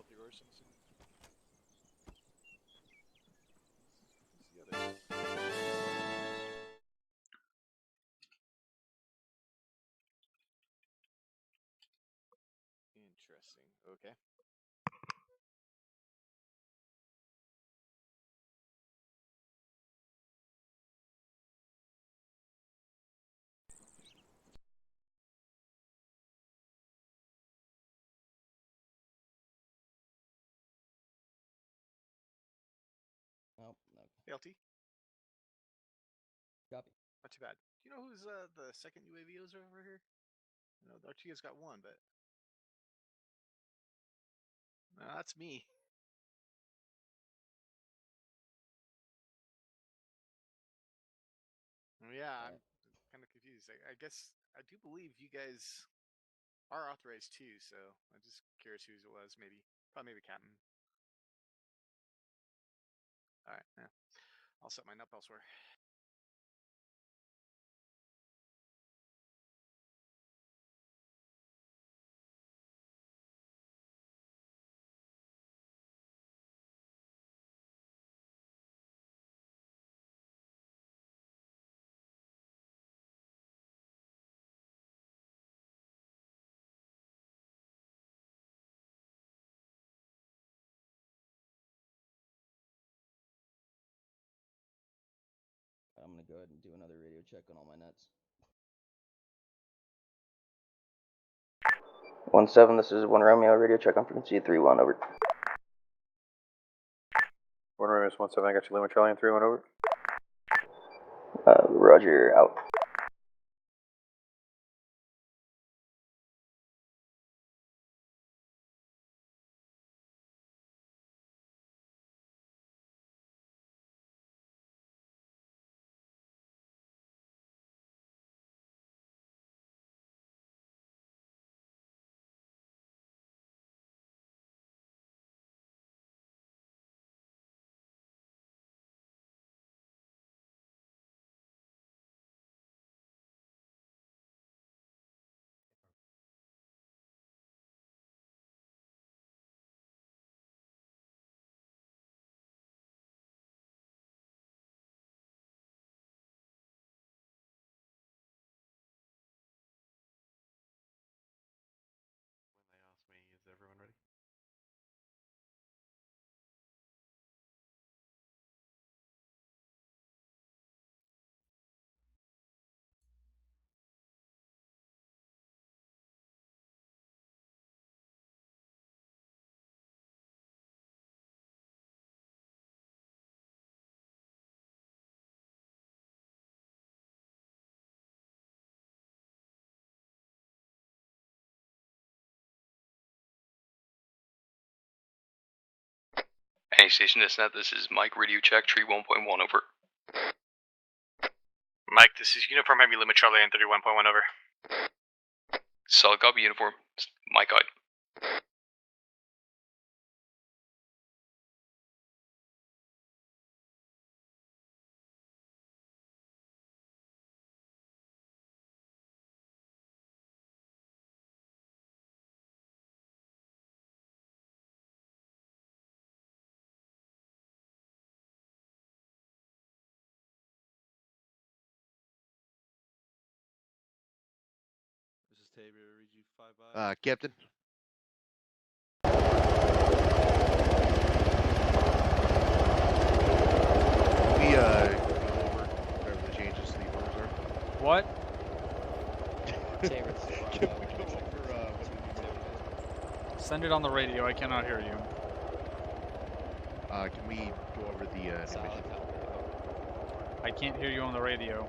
the Orsons. Who's the other? Interesting. Okay. Nope. Okay. ALT? Copy. Not too bad. Do you know who's the second UAV is over here? I know the Archia's got one, but no, that's me. Yeah, I'm kind of confused. I guess I do believe you guys are authorized too, so I'm just curious whose it was. Probably maybe Captain. All right, yeah. I'll set mine up elsewhere. I'm gonna go ahead and do another radio check on all my nets. 1-7, this is 1 Romeo, radio check on frequency 3-1, over. 1 Romeo 1-7, I got you, Lima Charlie, and 3-1, over. Roger, out. When they ask me, is everyone ready? Any station to net, this is Mike, radio check, tree 1.1, over. Mike, this is Uniform Heavy Limit Charlie and 31.1, over. Solid copy, uniform. Mike out. This is Tabor, read you 5 by. Captain. We go over whatever the changes to the orders are. What? Can we go over what the new mission is? Send it on the radio. I cannot hear you. Can we go over the new mission? I can't hear you on the radio.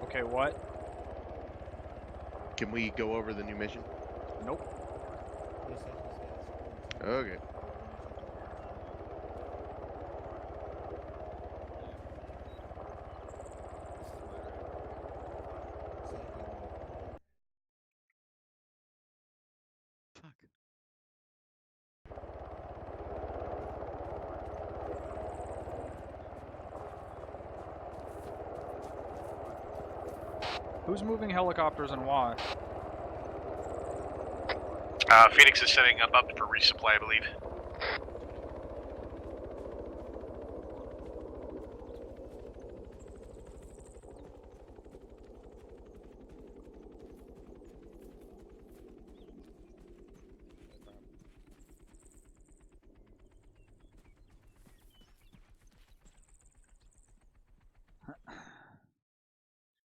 Okay, what? Can we go over the new mission? Nope. Okay. Who's moving helicopters and why? Phoenix is setting up for resupply, I believe.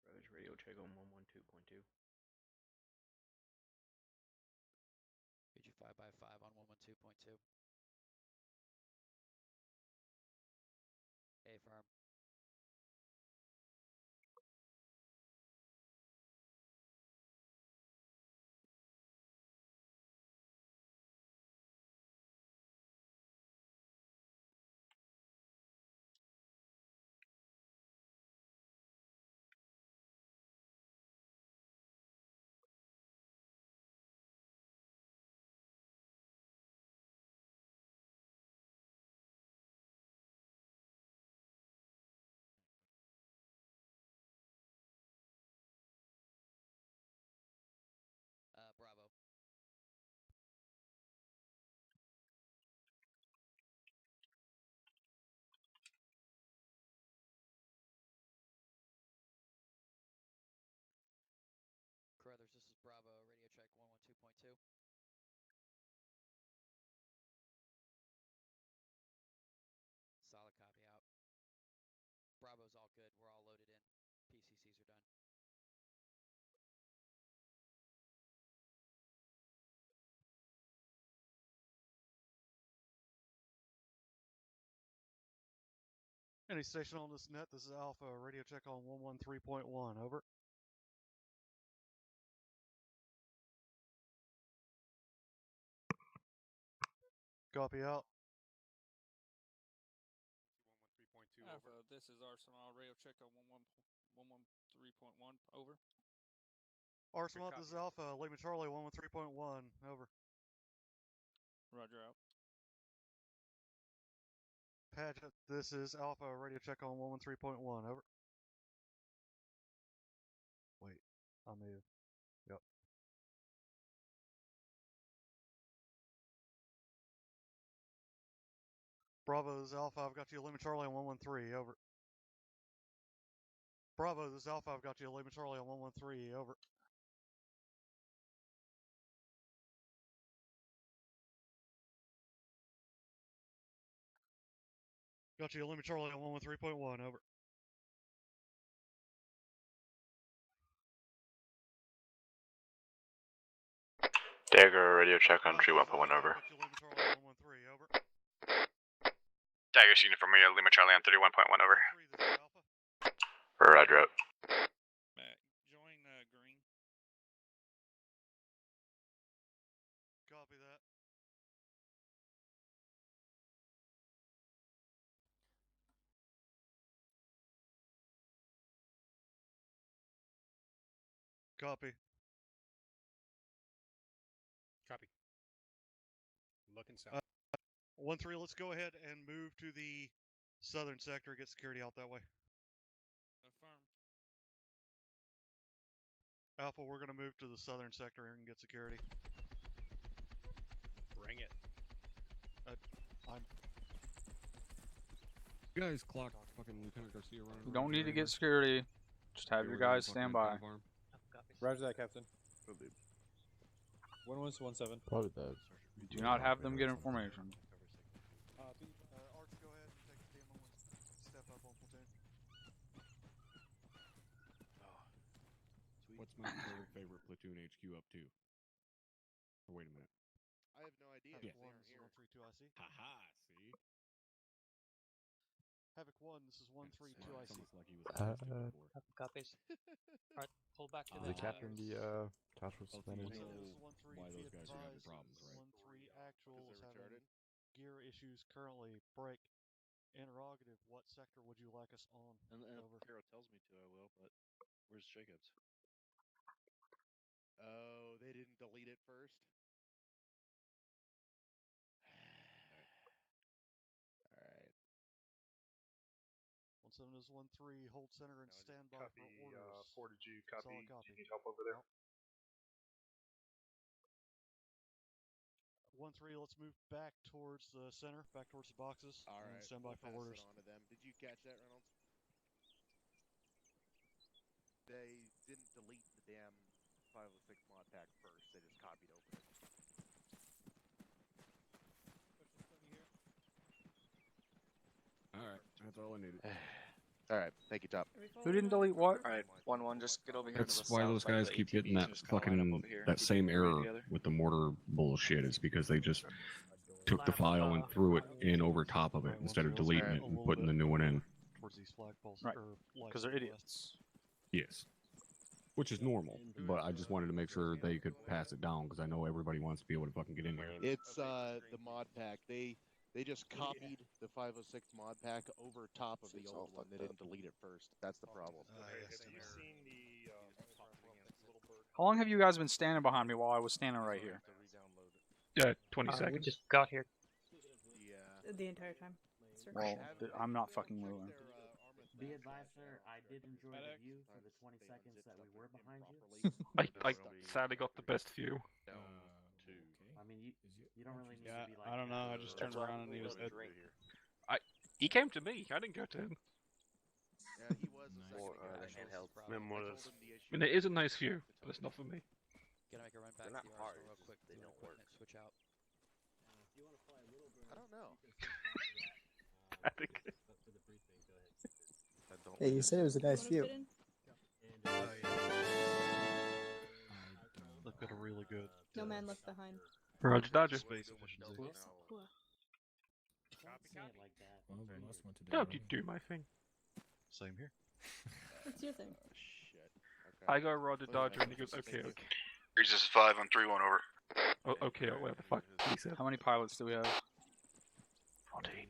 Brothers radio check on 112.2. Page 5x5 on 112.2. A firm. Bravo. Carruthers, this is Bravo, radio check 112.2. Solid copy out. Bravo's all good, we're all loaded in. PCCs are done. Any station on this net, this is Alpha, radio check on 113.1, over. Copy out. 113.2, Alpha, over. this is Arsenal, radio check on 113.1, over. Arsenal, this is Alpha, Lima Charlie, 113.1, over. Roger out. Paget, this is Alpha, radio check on 113.1, over. Wait, I'm muted. Yep. Bravo, this is Alpha, I've got you, Lima Charlie on 113, over. Bravo, this is Alpha, I've got you, Lima Charlie on 113, over. Got you, Lima Charlie on 113.1, over. Dagger, radio check on tree 1.1, over. Got you, Lima Charlie on 113, over. Dagger's uniform, Lima Charlie on 31.1, over. 113, this is Alpha. Roger out. Matt, join green. Copy that. Copy. Copy. Looking south. 1-3, let's go ahead and move to the southern sector, get security out that way. Affirm. Alpha, we're going to move to the southern sector and get security. Bring it. You guys clocked fucking Lieutenant Garcia running You around don't need to here. get security. Just have They your were doing guys fucking stand by. farm. Roger that, Captain. Oh, dude. 1117. Probably that. Do not have them get information. Arch, go ahead and take the demo and step up on platoon. What's my third favorite platoon HQ up to? Oh, wait a minute. I have no idea. Havoc 1, this is 132 IC. Haha, see? Havoc 1, this is 132 IC. It's almost like he was before. Copies. Alright, pull back to The the captain, the task force suspended. This is 1-3, Why be those guys are having advised, problems, right? 1-3 actual is having retarded? gear issues currently. Break. Interrogative, what sector would you like us on? And Over. Carol tells me to, I will, but where's Jacobs? Oh, they didn't delete it first? Alright. 17 is 1-3. Hold center and stand by for orders. 4 to G, copy. Solid copy. Do you need help over there? 1-3, let's move back towards the center, back towards the boxes. All right. And stand by for orders. On to them. Did you catch that, Reynolds? They didn't delete the damn 506 mod pack first. They just copied over it. Alright, that's all I needed. Alright, thank you, Top. Who didn't delete what? Alright, 1-1, just get over here. That's why those guys keep getting that fucking, that same error with the mortar bullshit, is because they just took the file and threw it in over top of it instead of deleting it and putting the new one in. Towards these flagpoles. Right, because they're idiots. Yes. Which is normal, but I just wanted to make sure they could pass it down, because I know everybody wants to be able to fucking get in here. It's the mod pack. They just copied the 506 mod pack over top of the old one. They didn't delete it first. That's the problem. How long have you guys been standing behind me while I was standing right here? 20 seconds. We just got here. Yeah. The entire time. Sir. Well, I'm not fucking moving. Be advised, sir, I did enjoy the view for the 20 seconds that we were behind you. I sadly got the best view. I mean, you don't really need to be like... I don't know, I just turned around and he was dead. He came to me, I didn't go to him. Yeah, he was the second guy. I mean, it is a nice view, but it's not for me. Gonna make a run back to the arsenal real quick. They don't work. Switch out. I don't know. I think. Hey, you said it was a nice view. Look at a really good. No man left behind. Roger Dodger. Space efficiency. Don't you do my thing. Same here. What's your thing? Shit. I go Roger Dodger and he goes, okay, okay. Regis is 5 on 3-1 over. Oh, okay, what the fuck he said. How many pilots do we have? 14.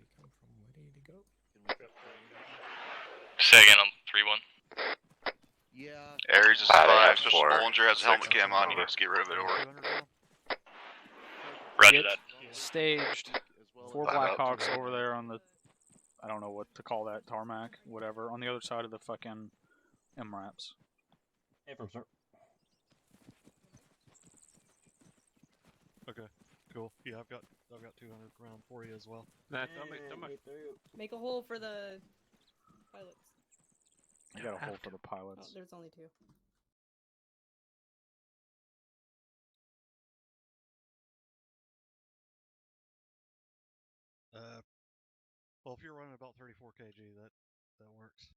Say again on 3-1. Yeah. Aries is 5, so Bollinger has a helmet cam on, you just get rid of it over. Roger that. Staged. 4 Blackhawks over there on the, I don't know what to call that, tarmac, whatever, on the other side of the fucking MRAPs. Affirm, sir. Okay, cool. Yeah, I've got 200 round for you as well. Nah, Make a hole for the pilots. I got a hole for the Oh, pilots. there's only 2. Well, if you're running about 34 kg, that works.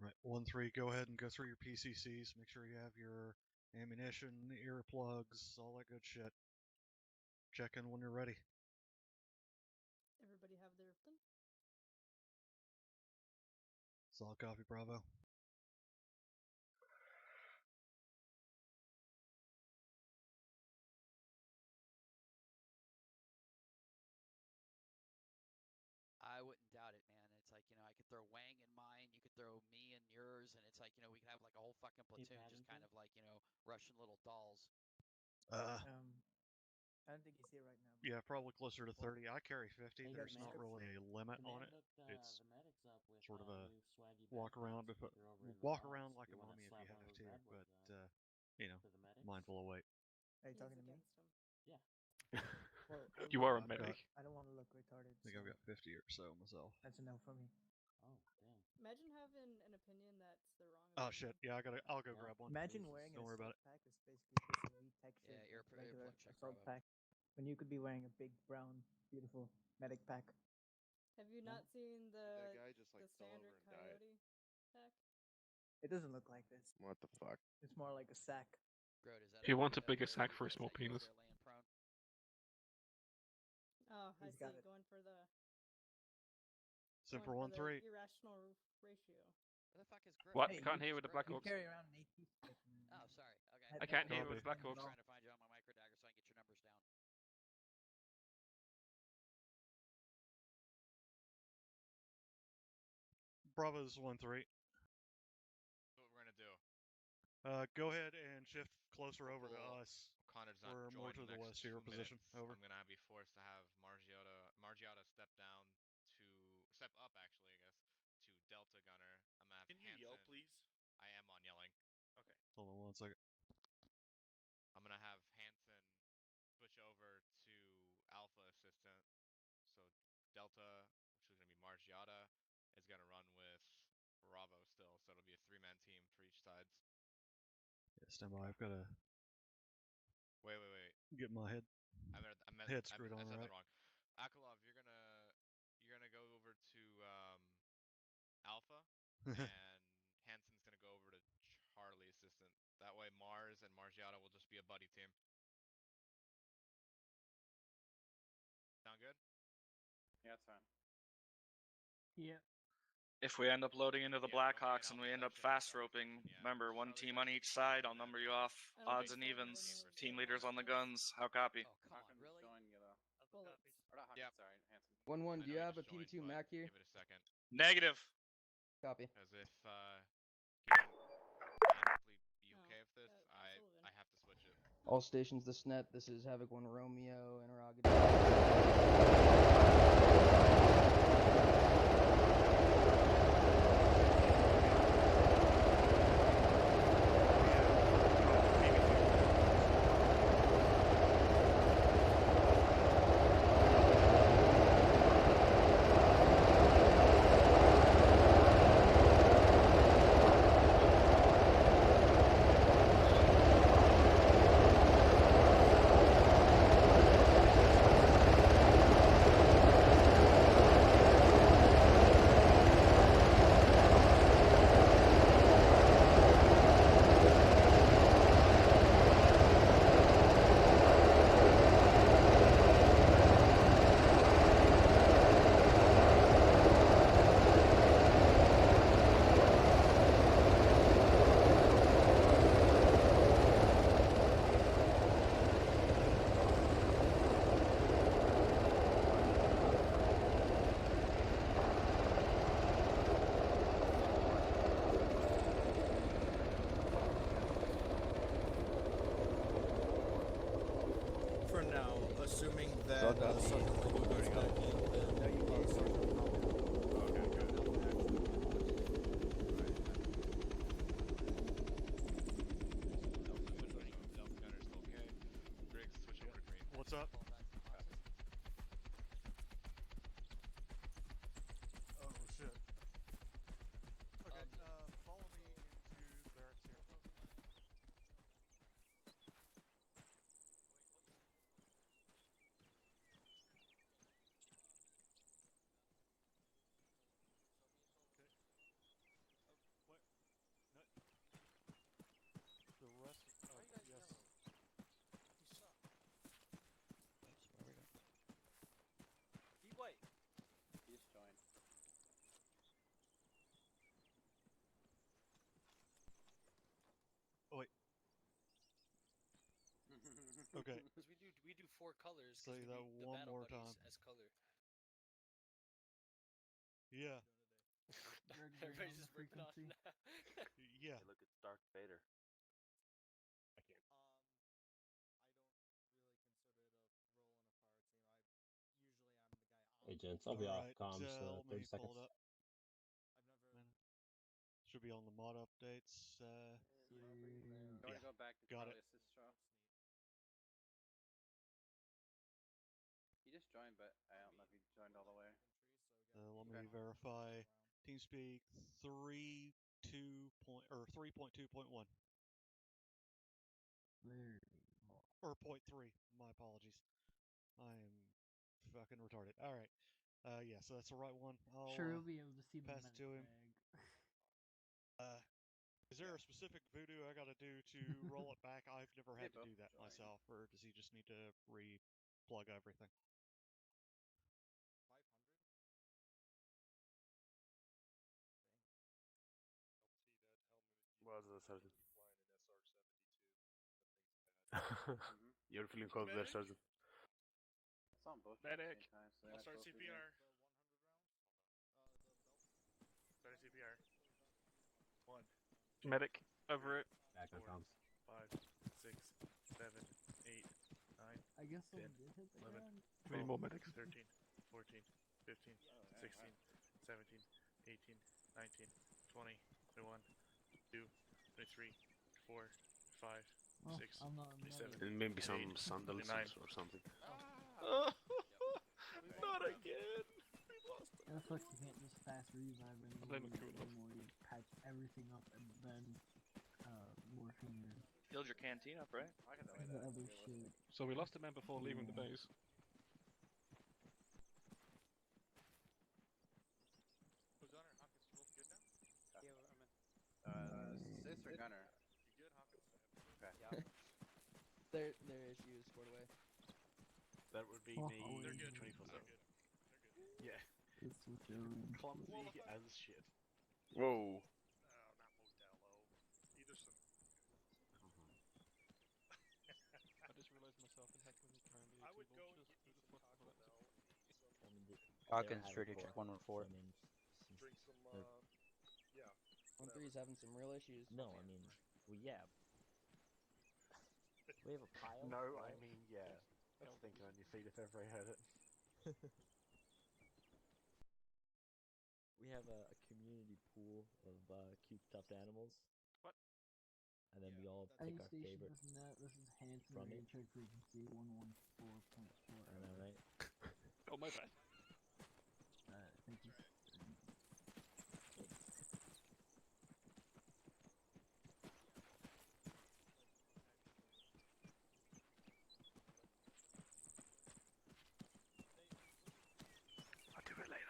Right, 1-3. Go ahead and go through your PCCs. Make sure you have your ammunition, earplugs, all that good shit. Check in when you're ready. Everybody have their thing? Solid copy, Bravo. I wouldn't doubt it, man. It's like, I could throw Wang in mine, you could throw me in yours, and it's like, we could have like a whole fucking platoon just kind of like, Russian little dolls. I don't think he's here right now. Yeah, probably closer to 30. I carry 50. There's not really a limit on it. It's sort of a walk around like a mummy if you have to, but mindful of weight. Are you talking to me? Yeah. Well, You are a medic. I don't want to look retarded. I think I've got 50 or so myself. That's a no for me. Oh, damn. Imagine having an opinion that's the wrong Oh opinion. shit! Yeah, I'll go grab one. Imagine wearing Don't worry about it. pack is basically just a retextured regular earplug check, assault Bravo. pack, when you could be wearing a big brown, beautiful medic pack. Have you not seen That guy just the fell over standard and died. coyote pack? It doesn't look like this. What the fuck? It's more like a sack. Groat, is that He wants a bigger sack for a small penis. Oh, I He's see. got it. Going for the Simper going for 1-3. the irrational ratio. Where the fuck is Groat? What? Hey, Can't you- hear with the You Blackhawks. carry around an AT stick. Oh, sorry. Okay. I can't hear with the I'm Blackhawks. trying to find you on my micro dagger so I can get your numbers down. Bravo's 1-3. That's what we're gonna do. Go ahead and shift closer over to us. Connor's not We're more joined to the next west of your 2 position. minutes. Over. I'm gonna be forced to have Margiotta step down step up actually, I guess, to Delta Gunner. I'm gonna have Can you yell, please? I am on yelling. Okay. Hold on 1 second. I'm gonna have Hanson switch over to Alpha Assistant. So Delta, which is gonna be Margiotta, is gonna run with Bravo still. So it'll be a 3-man team for each sides. Yeah, stand by. I've got to. Wait. Get my head. Head screwed on I said right. that wrong. Akalov, you're gonna go over to Alpha, and Hanson's gonna go over to Charlie Assistant. That way, Mars and Margiotta will just be a buddy team. Sound good? Yeah, it's fine. Yeah. If we end up loading into the Blackhawks and we end up fast roping, remember, one team on each side, I'll number you off. Odds and evens. Team leaders on the guns. How copy? Oh, come on, really? Yep. Sorry, Hanson. 1-1, do you have a joined, PD2 but Mac here? Give it a second. Negative. Copy. As if can honestly be okay with this, I have to switch it. All stations, this net. This is Havoc 1 Romeo, interrogative. For now, assuming that Drug out. Sergeant Legal goes back in, then Sergeant Okay, good. Delta Gunner's still okay. Griggs, switch over to green. What's up? Oh shit. Okay, follow me into the barracks here. What? No. The rest. Oh, yes. He white. He just joined. Oh wait. Okay. Because we do 4 colors. Say that one more time. As color. Yeah. Everybody's just ripping off now. Yeah. Hey, look, it's Darth Vader. I can't. Hey gents, I'll be off Alright, comms let 30 me seconds. pull it up. Should be on the mod updates. Yeah. Go back to Got Charlie it. Assist. He just joined, but I don't know if he joined all the way. Let me verify. TeamSpeak 3.2.1. Or 0.3. My apologies. I am fucking retarded. All right. Yeah. So that's the right one. I'll Sure, we'll be able to see the pass it to him. Is there a specific voodoo I got to do to roll it back? I've never had to do that myself, or does he just need to re-plug everything? Was the Sergeant? You're feeling cold there, Sergeant. It's on both. Medic. I'll start CPR. Start CPR. 1. Medic. Over it. Back on comms. 5, 6, 7, 8, 9, I guess 10, someone did hit the 11, ground. We need more medics. 13, 14, 15, 16, 17, 18, 19, 20, 21, 22, 23, 24, 5, Oh, 6, I'm not a 27, medic. And maybe some 28, sandals 29. or something. Not again. And the fuck, you can't just fast revive blame anymore. You patch everything up and then morphine your Build your canteen up, right? the other shit. So we lost a man before leaving the base. Who's on her? Hawkins, you both good now? Yeah, I'm in. Sis or Gunner? You good, Hawkins? Okay. Yeah. Their issue is squared away. That would be Oh, me. they're good. 24/7. They're good. Yeah. Let's switch over. Clumsy as shit. Whoa. Oh, not Modelo. Either some. I just realized myself and Heckman were trying to I would go and vultures. get Who me the some fuck Taco was that? Bell. Hawkins, Radio Check 114. Drink some, yeah. 1-3's having some real issues. No, I mean, well, yeah. We have a pile. No, right? I mean, yeah. That's thinking on your feet if ever I heard it. We have a community pool of cute stuffed animals. What? And then we all pick our favorite This is Hanson from Radio it. Check frequency 114.4. I know, right? Oh, my bad. Thank you. I'll do it later.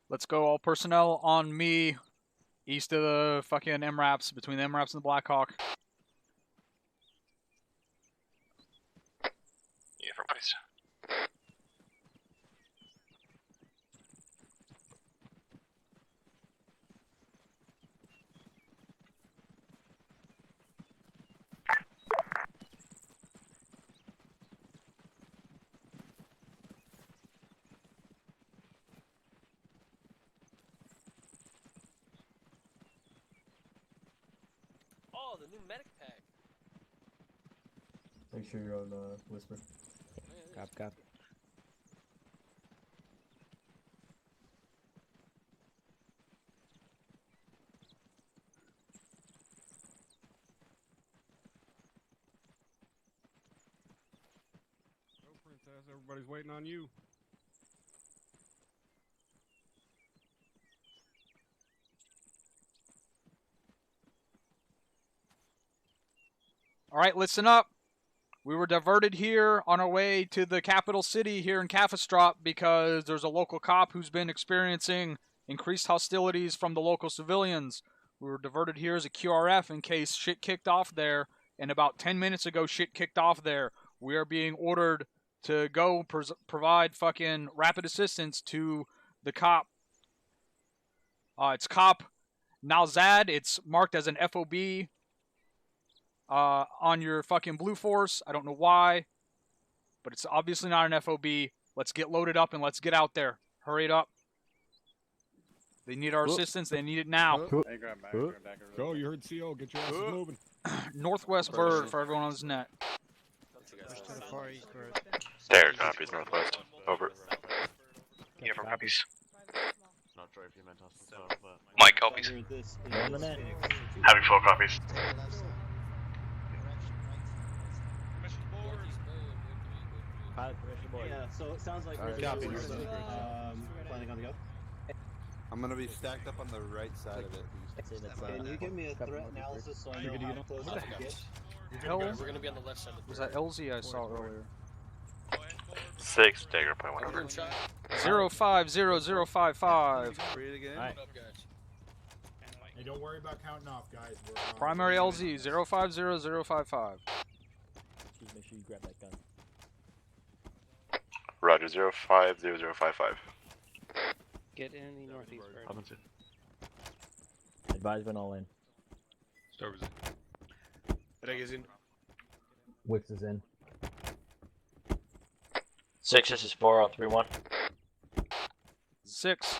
Let's go, all personnel on me, east of the fucking MRAPs, between the MRAPs and the Blackhawk. Yeah, everybody's. Oh, the new medic pack. Make sure you're on Whisper. Cop. Go, Princess. Everybody's waiting on you. All right, listen up. We were diverted here on our way to the capital city here in Kafistrop because there's a local cop who's been experiencing increased hostilities from the local civilians. We were diverted here as a QRF in case shit kicked off there, and about 10 minutes ago shit kicked off there. We are being ordered to go provide fucking rapid assistance to the cop. It's Cop Nalzad. It's marked as an FOB. On your fucking Blue Force. I don't know why, but it's obviously not an FOB. Let's get loaded up and let's get out there. Hurry it up. They need our assistance. They need it now. Hey, grab back, grab back. Go, you heard CO. Get your asses moving. Northwest bird for everyone on his net. There, copies northwest. Over. Uniform copies. Not sure if you meant us as well, but... Mike, copies. Having full copies. Yeah, so it sounds like Alright, we're copy. planning on the go. I'm gonna be stacked up on the right side of it. Can you give me a threat analysis so I know how close I can get? Hell, We're gonna be on the left side of the was that LZ I saw earlier? 6, Dagger, point 1 over. 050055. Read it again. Alright. Hey, don't worry about counting off, guys. Primary LZ 050055. Just make sure you grab that gun. Roger, 050055. Get in the northeast bird. Advisement all in. Storm's in. Reg is in. Wix is in. 6, this is 4 on 3-1. 6.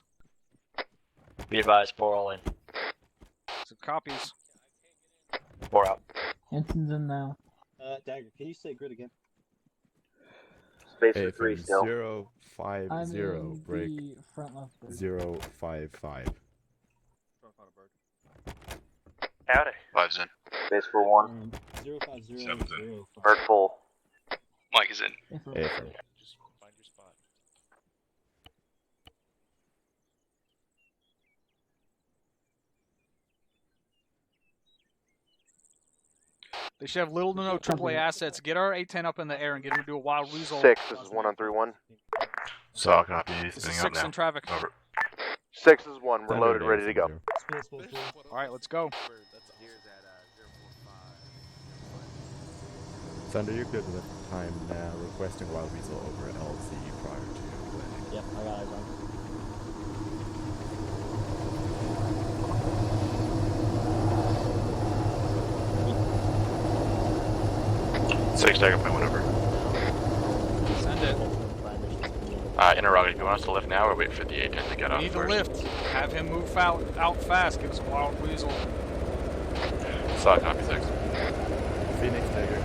Be advised, 4 all in. So copies. 4 out. Hanson's in now. Dagger, can you say grid again? Space for 3 still. 050 break the front left bird. 055. Howdy. 5's in. Space for 1. 050. Bird full. Mike is in. Just find your spot. They should have little to no AAA assets. Get our A10 up in the air and get him to do a wild weasel. 6, this is 1 on 3-1. Saw copy. This is Spinning 6 up now. in traffic. Over. 6 is 1, we're loaded, ready to go. Alright, let's go. Thunder, you're good with the time now. Requesting Wild Weasel over at LC prior to landing. Yep, I got it on. Six, Dagger, point 1 over. Send it. Interrogator, do you want us to lift now or wait for the A10 to get We on need to first? lift. Have him move out fast. Give us a wild weasel. Saw copy 6. Phoenix Dagger.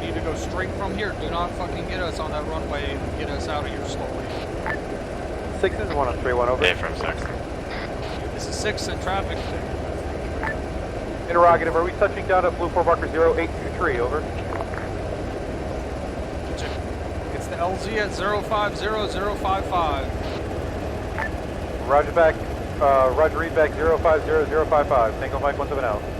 We need to go straight from here. Do not fucking get us on that runway and get us out of here slowly. 6 is 1 on 3-1 over. A from 6. This is 6 in traffic. Interrogative, are we touching down at Blue 4 marker 0823, over? It's the LZ at 050055. Roger back, Roger read back 050055, Tango Mike 170.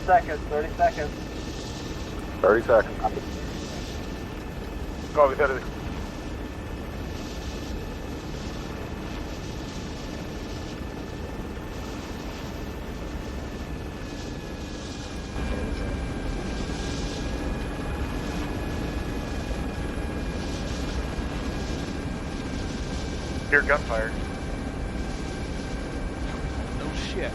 Seconds, 30 seconds. 30 seconds. Go, we got it. Hear gunfire. No shit.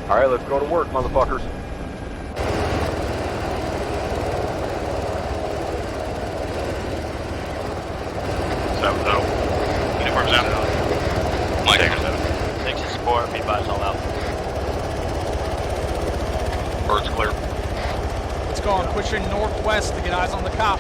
Alright, let's go to work, motherfuckers. 7-0. Uniforms out. Mike, 6 is 4, be advised, all out. Bird's clear. Let's go on, pushing northwest to get eyes on the cop.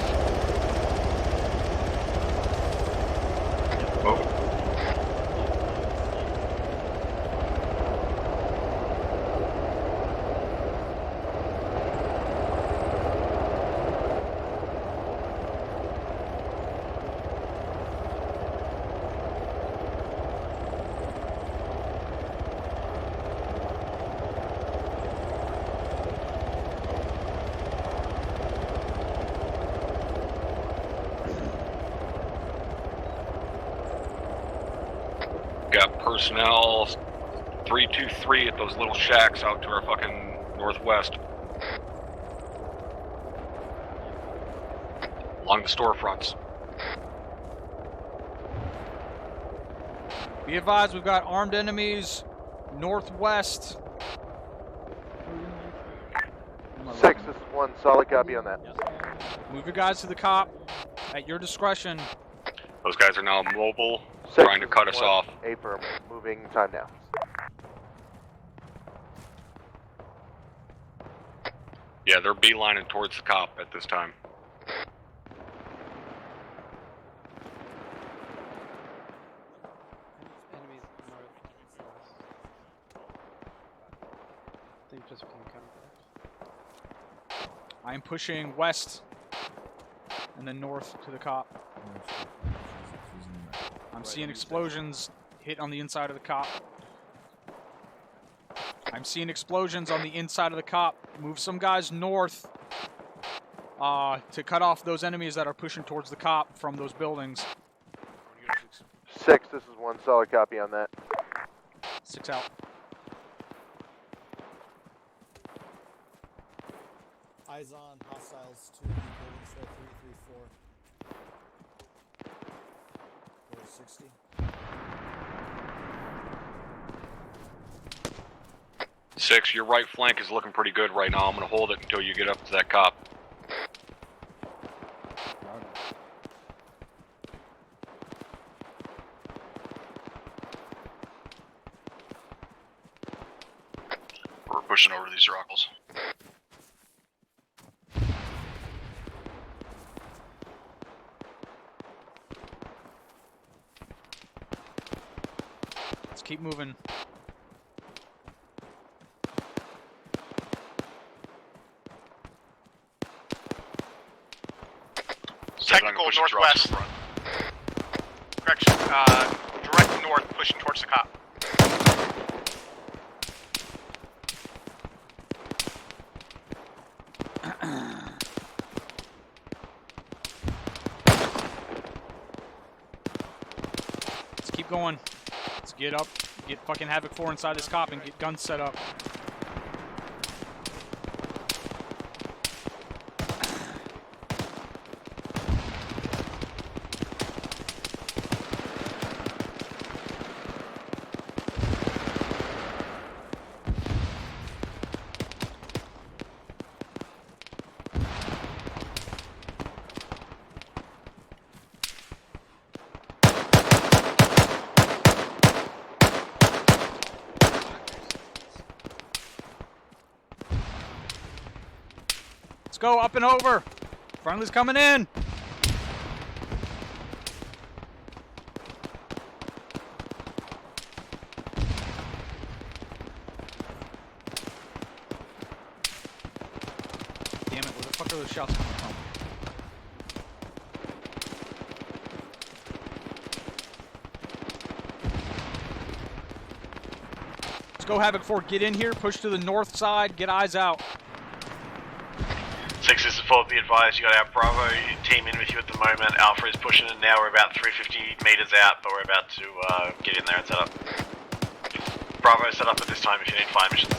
Got personnel 323 at those little shacks out to our fucking northwest. Along the storefronts. Be advised, we've got armed enemies northwest. 6, this is 1, solid copy on that. Move your guys to the cop at your discretion. Those guys are now mobile, 6, trying to cut us 1, off. affirm, moving time now. Yeah, they're beelining towards the cop at this time. Enemies north. They just became contact. I'm pushing west and then north to the cop. I'm seeing explosions hit on the inside of the cop. I'm seeing explosions on the inside of the cop. Move some guys north to cut off those enemies that are pushing towards the cop from those buildings. 6, this is 1, solid copy on that. 6 out. Eyes on hostiles to the building show 334. Or 60. Six, your right flank is looking pretty good right now. I'm gonna hold it until you get up to that cop. We're pushing over these rockles. Let's keep moving. Technical northwest. Correction. Direct north, pushing towards the cop. Let's keep going. Let's get up, get fucking Havoc 4 inside this cop and get guns set up. Let's go up and over. Friendly's coming in. Damn it, where the fuck are those shots coming from? Let's go, Havoc 4. Get in here, push to the north side, get eyes out. 6 is 4, be advised, you got our Bravo team in with you at the moment. Alpha is pushing it now, we're about 350 meters out, but we're about to get in there and set up. Bravo set up at this time if you need fire missions.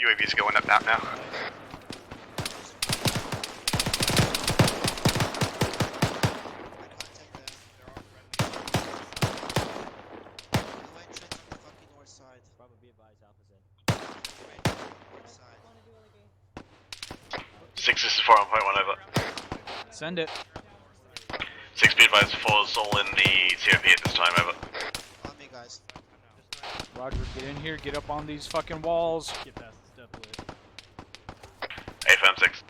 UAV's going up out now. 6, this is 4 on point 1 over. Send it. 6, be advised, 4 is all in the COP at this time, over. On me, guys. Roger, get in here, get up on these fucking walls. Get past the step lit. 8 firm 6.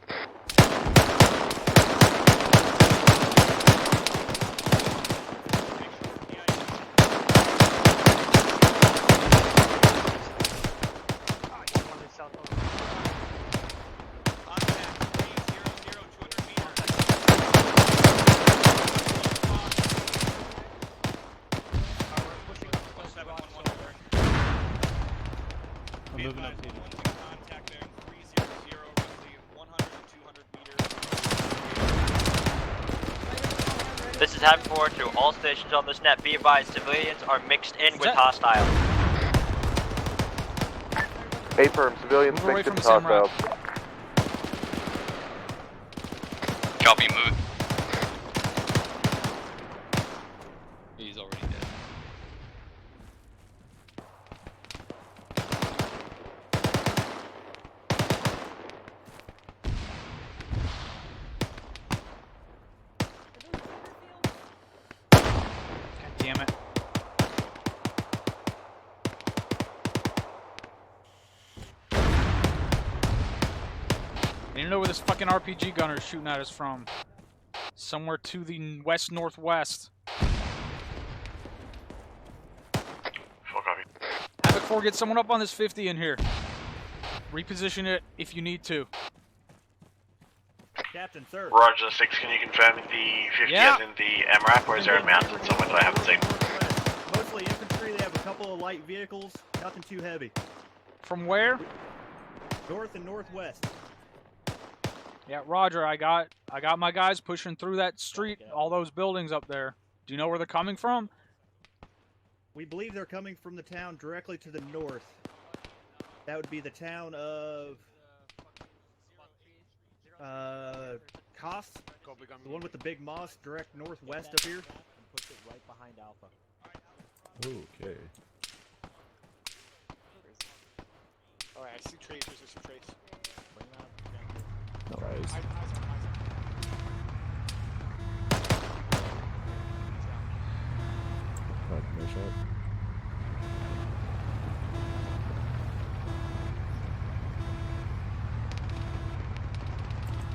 I'm moving up to you. This is Hack 4 to all stations on this net. Be advised, civilians are mixed in with hostiles. Affirm, civilians mixed in with hostiles. Copy, move. He's already dead. God damn it. I need to know where this fucking RPG gunner is shooting at us from. Somewhere to the west-northwest. Full copy. Havoc 4, get someone up on this 50 in here. Reposition it if you need to. Captain, sir. Roger 6, can you confirm the 50 Yeah. as in the MRAP, or is there a mounted somewhere that I haven't seen? Mostly infantry, they have a couple of light vehicles, nothing too heavy. From where? North and northwest. Yeah, Roger, I got my guys pushing through that street, all those buildings up there. Do you know where they're coming from? We believe they're coming from the town directly to the north. That would be the town of Kos, the one with the big mosque direct northwest up here. And push it right behind Alpha. Okay. Alright, I see tracers, I see trace. Bring them out. Nice. No shot.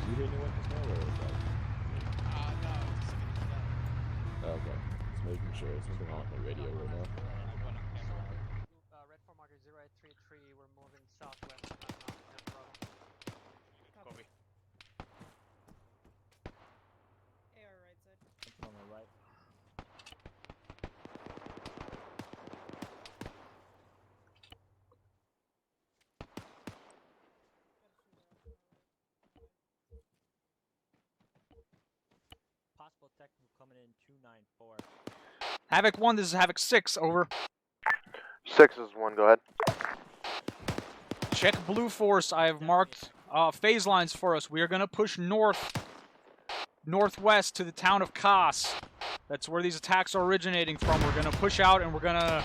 Do you hear anyone just now, or is that? No, Oh, okay. Just making sure. There's something on the radio right now. Red 4 marker 0833, we're moving southwest. Copy. AR right side. On the right. Possible technical coming in 294. Havoc 1, this is Havoc 6, over. 6 is 1, go ahead. Check Blue Force, I have marked phase lines for us. We are going to push northwest to the town of Kos. That's where these attacks are originating from. We're going to push out and we're going to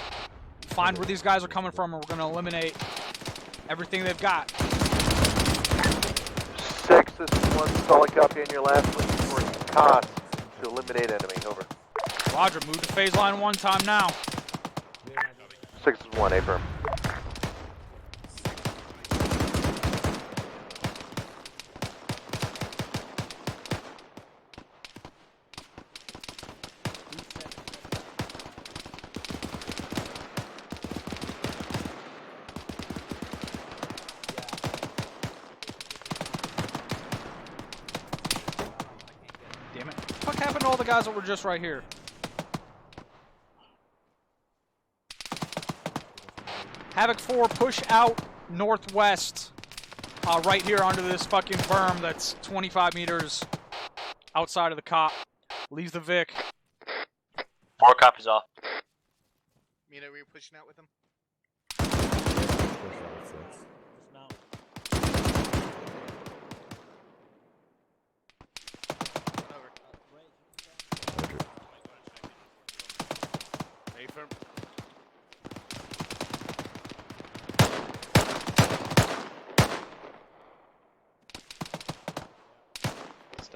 find where these guys are coming from, and we're going to eliminate everything they've got. 6, this is 1, solid copy on your last link towards Kos to eliminate enemy, over. Roger, move to phase line 1 time now. 6 is 1, affirm. Damn it. What happened to all the guys that were just right here? Havoc 4, push out northwest. Right here under this fucking berm that's 25 meters outside of the cop. Leaves the Vic. 4 copies off. Mina, were you pushing out with them? Just now. Affirm.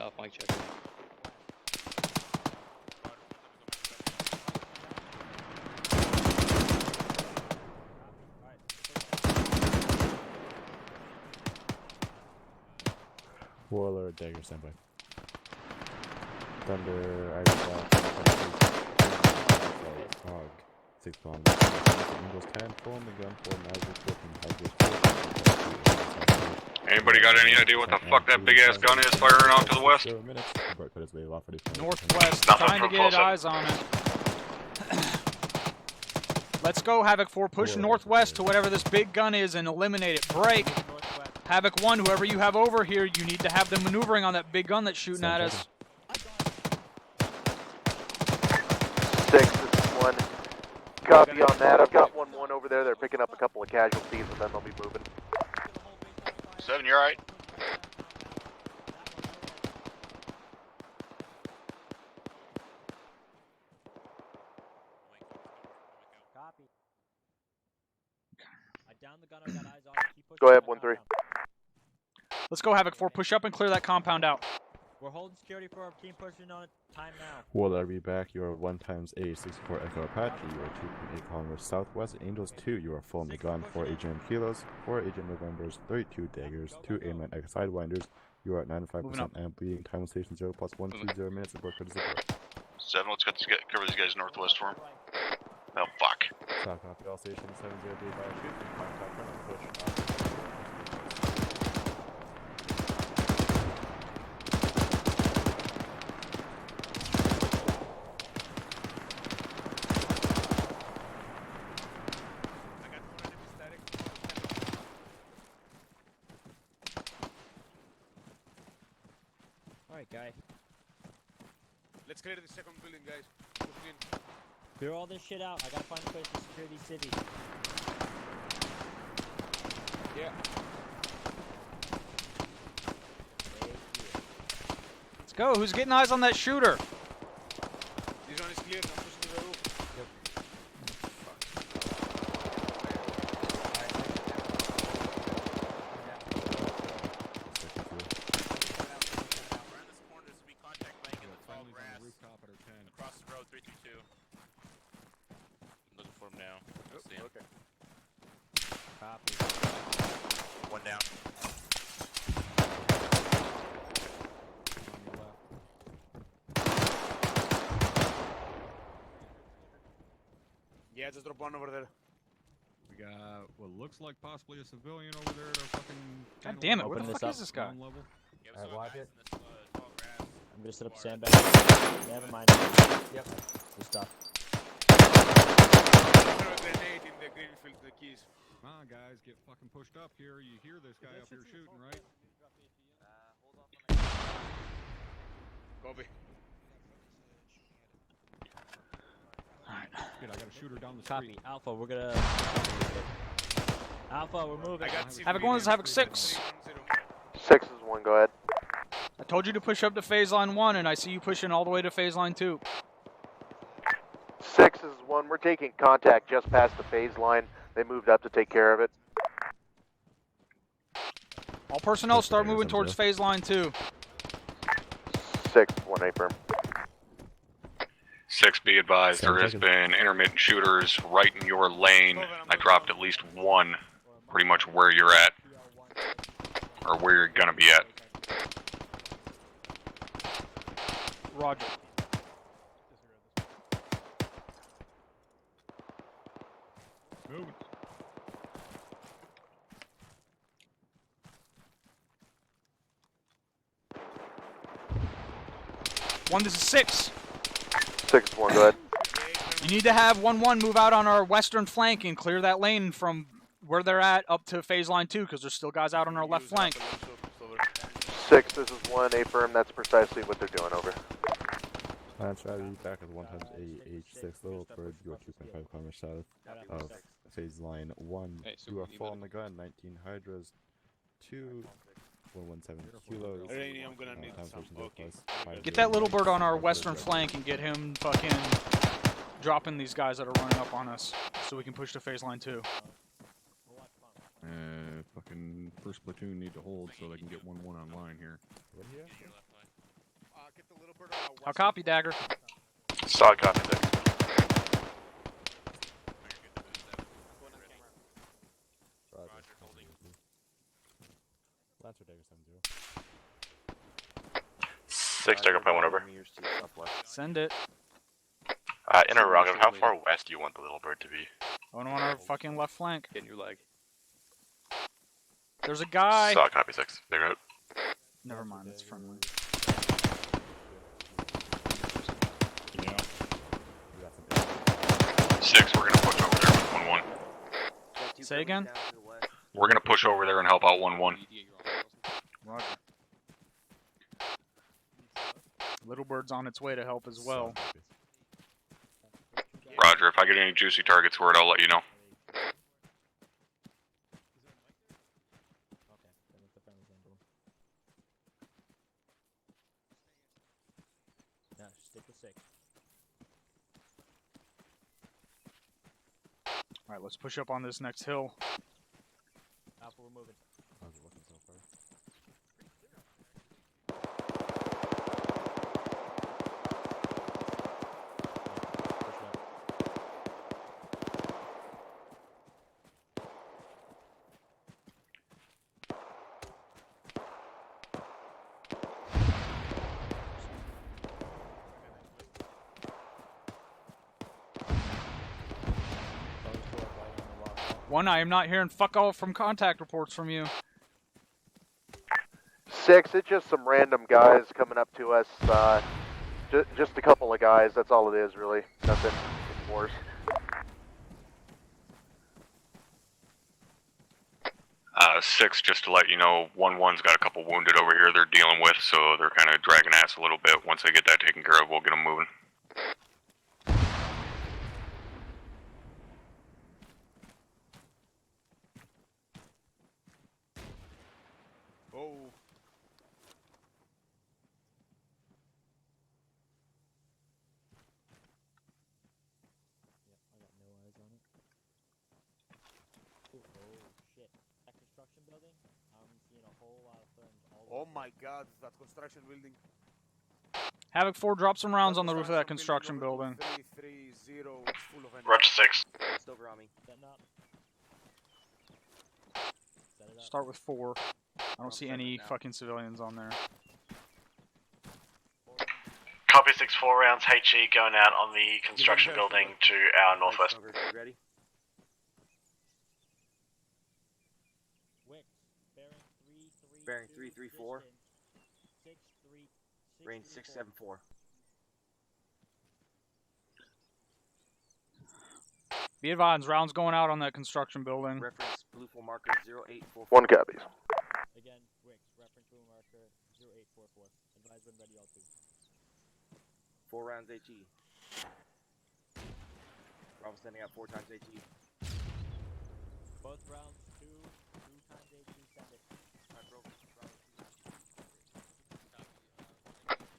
off mic check. Warlord, dagger, standby. Thunder, Hog, 6 bomb. Angels 10, form the gun, 4 Magic, 14 Anybody got any idea what the fuck that big ass gun is firing off to the west? Northwest, trying to get eyes on it. Let's go, Havoc 4. Push northwest to whatever this big gun is and eliminate it. Break. Havoc 1, whoever you have over here, you need to have them maneuvering on that big gun that's shooting at us. 6, this is 1. Copy on that. I've got 1-1 over there. They're picking up a couple of casualties and then they'll be moving. 7, you're right. Copy. I downed the gun, I got eyes on it. Keep pushing. Go ahead, 1-3. Let's go, Havoc 4. Push up and clear that compound out. We're holding security for our team pushing on it. Time now. Warlord, be back. You are 1x8, 64 Echo Apache. You are 2.8 kilometers southwest. Angels 2, you are full on the gun. 4 Agent Kilos, 4 Agent Novembers, 32 daggers, 2 aimline X Sidewinders. You are at 95% and bleeding. Time station 0 plus 120 minutes. Support critical support. 7, let's cover these guys northwest for him. Oh, fuck. Stop copy all stations 70 by contact push. Alright, guy. Let's clear the second building, guys. Clear all this shit out. I gotta find a place to secure these cities. Yeah. Let's go. Who's getting eyes on that shooter? This one is clear. I'm pushing to the roof. Yep. Across the road, 322. I'm looking for him now. I see him. Okay. Copy. 1 down. Yeah, just drop one over there. We got what looks like possibly a civilian over there at our fucking... God damn it, where the fuck is this guy? Alright, watch it. I'm gonna set up sandbag. Never mind. Yep. Good stuff. Throw a grenade in the greenfield, the keys. Come on, guys, get fucking pushed up here. You hear this guy up here shooting, right? Copy. Alright. Good, I got a shooter down the Copy. street. Alpha, we're gonna... Alpha, we're moving. Havoc 1 is Havoc 6. 6 is 1, go ahead. I told you to push up to phase line 1, and I see you pushing all the way to phase line 2. 6 is 1. We're taking contact just past the phase line. They moved up to take care of it. All personnel start moving towards phase line 2. 6, 1 affirm. 6, be advised, there has been intermittent shooters right in your lane. I dropped at least 1, pretty much where you're at, or where you're gonna be at. Roger. Moving. One, this is 6. 6 is 1, go ahead. You need to have 1-1 move out on our western flank and clear that lane from where they're at up to phase line 2, because there's still guys out on our left flank. 6, this is 1 affirm. That's precisely what they're doing over. Strategy back at 1x8 H6 Little Bird. You are 2.5 kilometers south of phase line 1. You are full on the gun. 19 Hydras. 2 117 kilos. I'm gonna need some. Okay. Get that little bird on our western flank and get him fucking dropping these guys that are running up on us so we can push to phase line 2. Fucking first platoon need to hold so they can get 1-1 online here. How copy, Dagger? Solid copy, Dick. Lancer Dagger 7-0. 6 Dagger point 1 over. Send it. Interrogative, how far west do you want the little bird to be? On our fucking left flank. In your leg. There's a guy. Solid copy, 6. Figure out. Never mind, it's friendly. Yeah. 6, we're gonna push over there with 1-1. Say again? We're gonna push over there and help out 1-1. Roger. Little Bird's on its way to help as well. Roger, if I get any juicy targets for it, I'll let you know. No, stick with 6. Alright, let's push up on this next hill. Alpha, we're moving. How's it looking so far? One, I am not hearing fuck all from contact reports from you. 6, it's just some random guys coming up to us. Just a couple of guys, that's all it is, really. Nothing worse. Six, just to let you know, 1-1's got a couple wounded over here they're dealing with, so they're kind of dragging ass a little bit. Once they get that taken care of, we'll get them moving. Oh. Yep, I got no eyes on it. Oh shit. That construction building? I'm seeing a whole lot of firms all over. Oh my god, that construction building. Havoc 4, drop some rounds on the roof of that construction building. 330, it's full of enemies. Roger 6. It's over on me. Setting up. Set it up. Start with 4. I don't see any fucking civilians on there. Copy 6, 4 rounds HE going out on the construction building to our northwest. Ready? Bearing 334. Range 674. Be advised, rounds going out on that construction building. Reference blue full marker 0844. 1 copies. Again, Wicks, reference blue marker 0844. Advise when ready, all 2. 4 rounds HE. Bravo sending out 4 times HE. Both rounds 2 times HE, send it.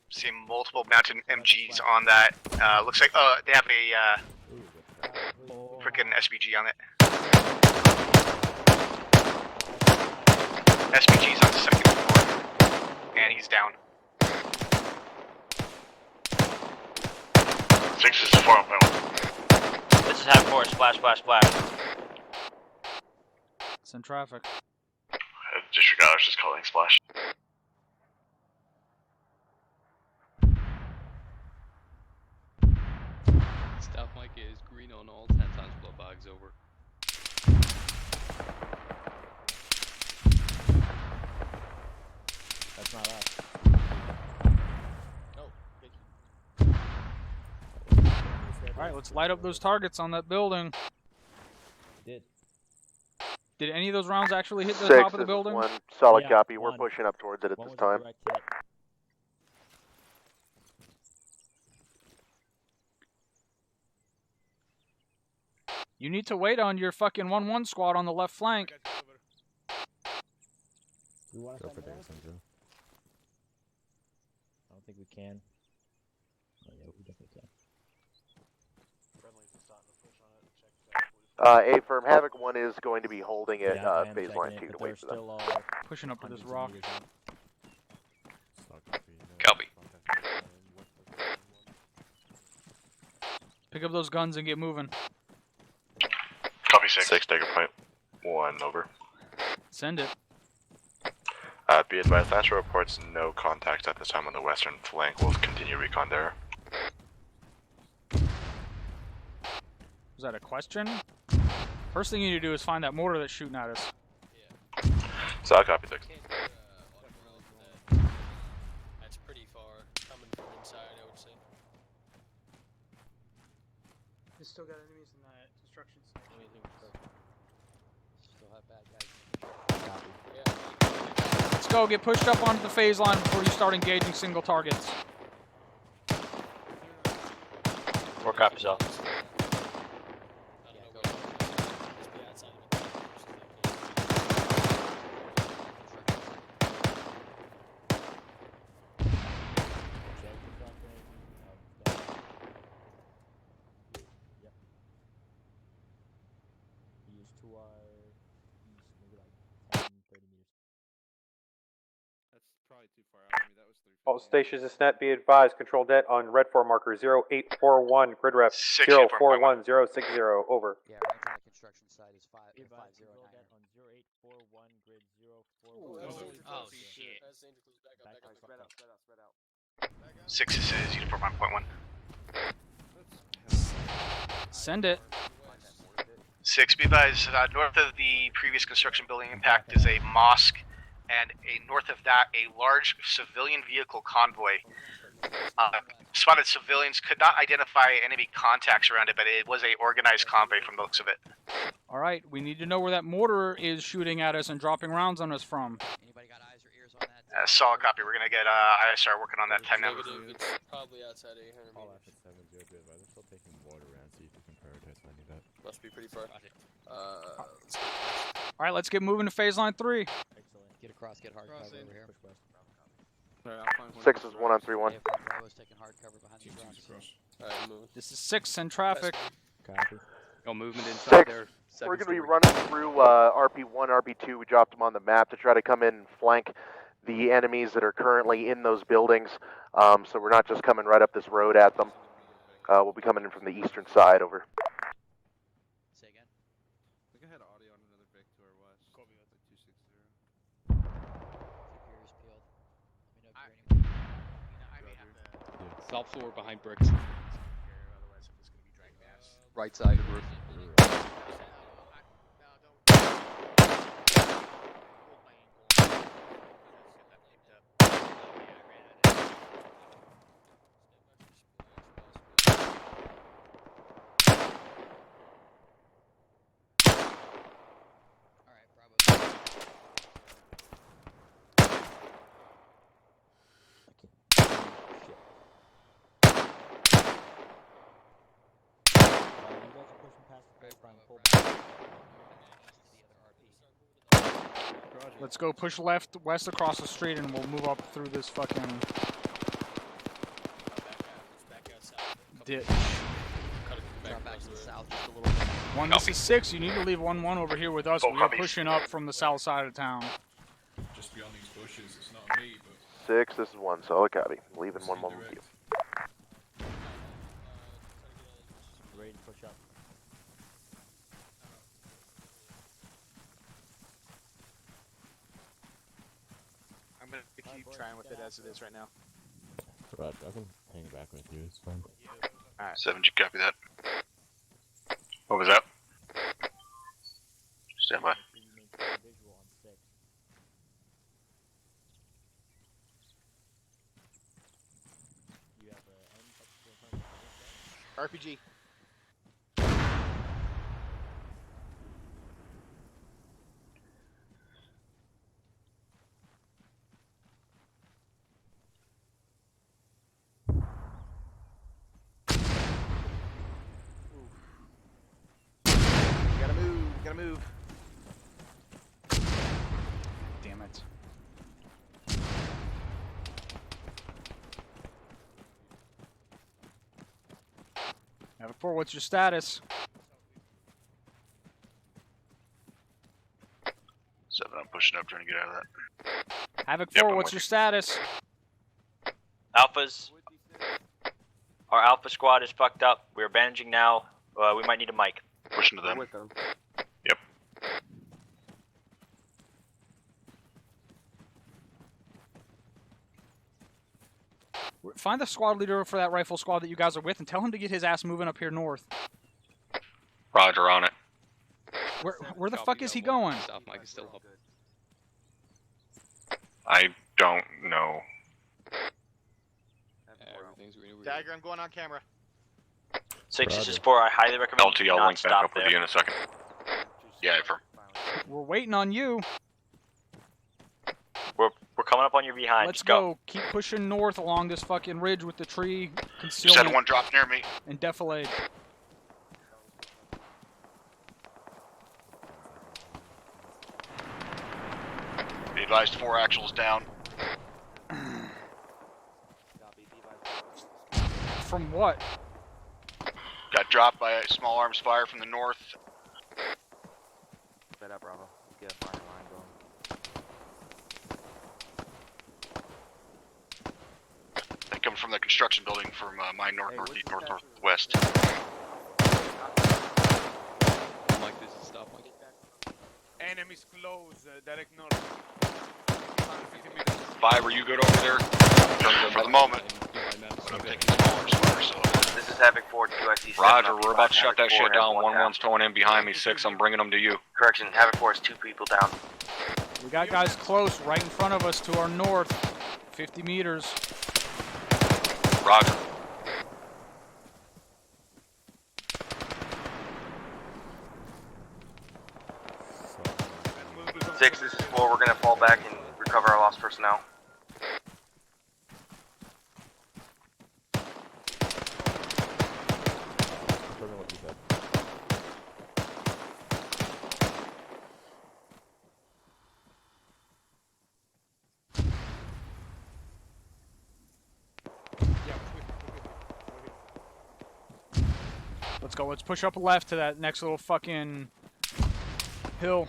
See multiple mounted MGs on that. Looks like they have a freaking SPG on it. SPG's on the 2nd floor, and he's down. 6 is 4 on point 1. This is half 4, splash, splash, splash. It's in traffic. Disregard, I was just calling splash. Stealth Mike is green on all 10 times blow bags over. That's not us. Alright, let's light up those targets on that building. Did any of those rounds actually hit the 6, top of the this building? is 1. Solid Yeah, copy, we're 1. pushing up towards it at One this was a time. direct hit. You need to wait on your fucking 1-1 squad on the left flank. We want to Go send for more? Dagger 7-0. I don't think we can. Oh yeah, we definitely can. A-firm, Havoc 1 is going to be holding it, Yeah, I am phase checking line it, 2 to but wait they're for them. still all Pushing up to this hundreds of rock. meters out. Solid copy. No Copy. contact. Pick up those guns and get moving. Copy 6. 6 Dagger Point. 1 over. Send it. Be advised, Astro reports no contacts at this time on the western flank. We'll continue recon there. Was that a question? First thing you need to do is find that mortar that's shooting at us. So I'll copy 6. That's pretty far, coming from inside, I would say. You still got enemies in that construction site. Still have bad guys. Let's go, get pushed up onto the phase line before you start engaging single targets. 4 copies off. Use to our east, maybe like 10, 30 meters. That's probably too far out for me. That was 350. All stations, this net be advised. Control det on red 4 marker 0841. Grid rep 041060. Over. Yeah, right on the construction site is 509. On 0841 grid 0441. Oh shit. Spread out. 6 is uniform 1.1. Send it. 6, be advised, north of the previous construction building impact is a mosque, and north of that, a large civilian vehicle convoy. Spotted civilians, could not identify enemy contacts around it, but it was a organized convoy from the looks of it. Alright, we need to know where that mortar is shooting at us and dropping rounds on us from. Anybody got eyes or ears on that? Solid copy, we're gonna get ISR working on that time now. Negative, it's probably outside 800 All meters. F 7 0 be advised. They're still taking water around, so you can prioritize finding that. Must be pretty far. Alright, let's get moving to phase line 3. Excellent. Get across, get hard cover over here. 6 is 1 on 3-1. Bravo's taking hard cover behind these rocks. Alright, move. This is 6 in traffic. Copy. No movement inside 6, there. we're going to be running through RP1, RP2. We dropped them on the map to try to come in and flank the enemies that are currently in those buildings. So we're not just coming right up this road at them. We'll be coming in from the eastern side. Over. Say again. I think I had audio on another Vic to our west. Copy, that's like 260. Keep your ears peeled. Let me know if you're I may have to... South floor behind bricks. Otherwise, I'm just gonna be dragging ass. Right side roof. Alright, Bravo. Let's go push left, west across the street, and we'll move up through this fucking ditch. Drop back to the south just a little bit. 1, this is 6. You need to leave 1-1 over here with us. We are pushing up from the south side of town. Just beyond these bushes. It's not me, but 6, this is 1. Solid copy. Leaving 1-1 with you. Ready to push up. I'm gonna keep trying with it as it is right now. Roger, I can hang back with you, it's fine. Alright. 7, did you copy that? What was that? Stand by. Visual on 6. You have an RPG. Gotta move. Damn it. Havoc 4, what's your status? 7, I'm pushing up, trying to get out of that. Havoc Yep, 4, I'm what's with your you. status? Alphas. Our Alpha squad is fucked up. We're bandaging now. We might need a mic. Pushing to them. Yep. Find the squad leader for that rifle squad that you guys are with and tell him to get his ass moving up here north. Roger on it. Where the fuck is he going? South Mike is still up. I don't know. Dagger, I'm going on camera. 664, I highly recommend LT, you I'll not link back stop up there. with you in a second. Yeah, affirm. We're waiting on you. We're coming up on your behind. Let's Just go. Keep pushing north along this fucking ridge with the tree Just concealment had one drop near me. and defilade. Be advised, 4 actuals down. From what? Got dropped by a small arms fire from the north. Bet up, Bravo. Get a fire line going. They come from the construction building from my northeast, northwest. Mike, this is stop, Mike. Enemies close, direct north. 5, are you good over there? For the moment. But I'm taking small arms fire, so. This is Havoc 4, QIC. Roger, we're about to shut that shit down. 1-1's towing in behind me. 6, I'm bringing them to you. Correction, Havoc 4 is 2 people down. We got guys close right in front of us to our north. 50 meters. Roger. Six, this is 4. We're gonna fall back and recover our lost personnel. Confirming what you said. Let's go. Let's push up left to that next little fucking hill.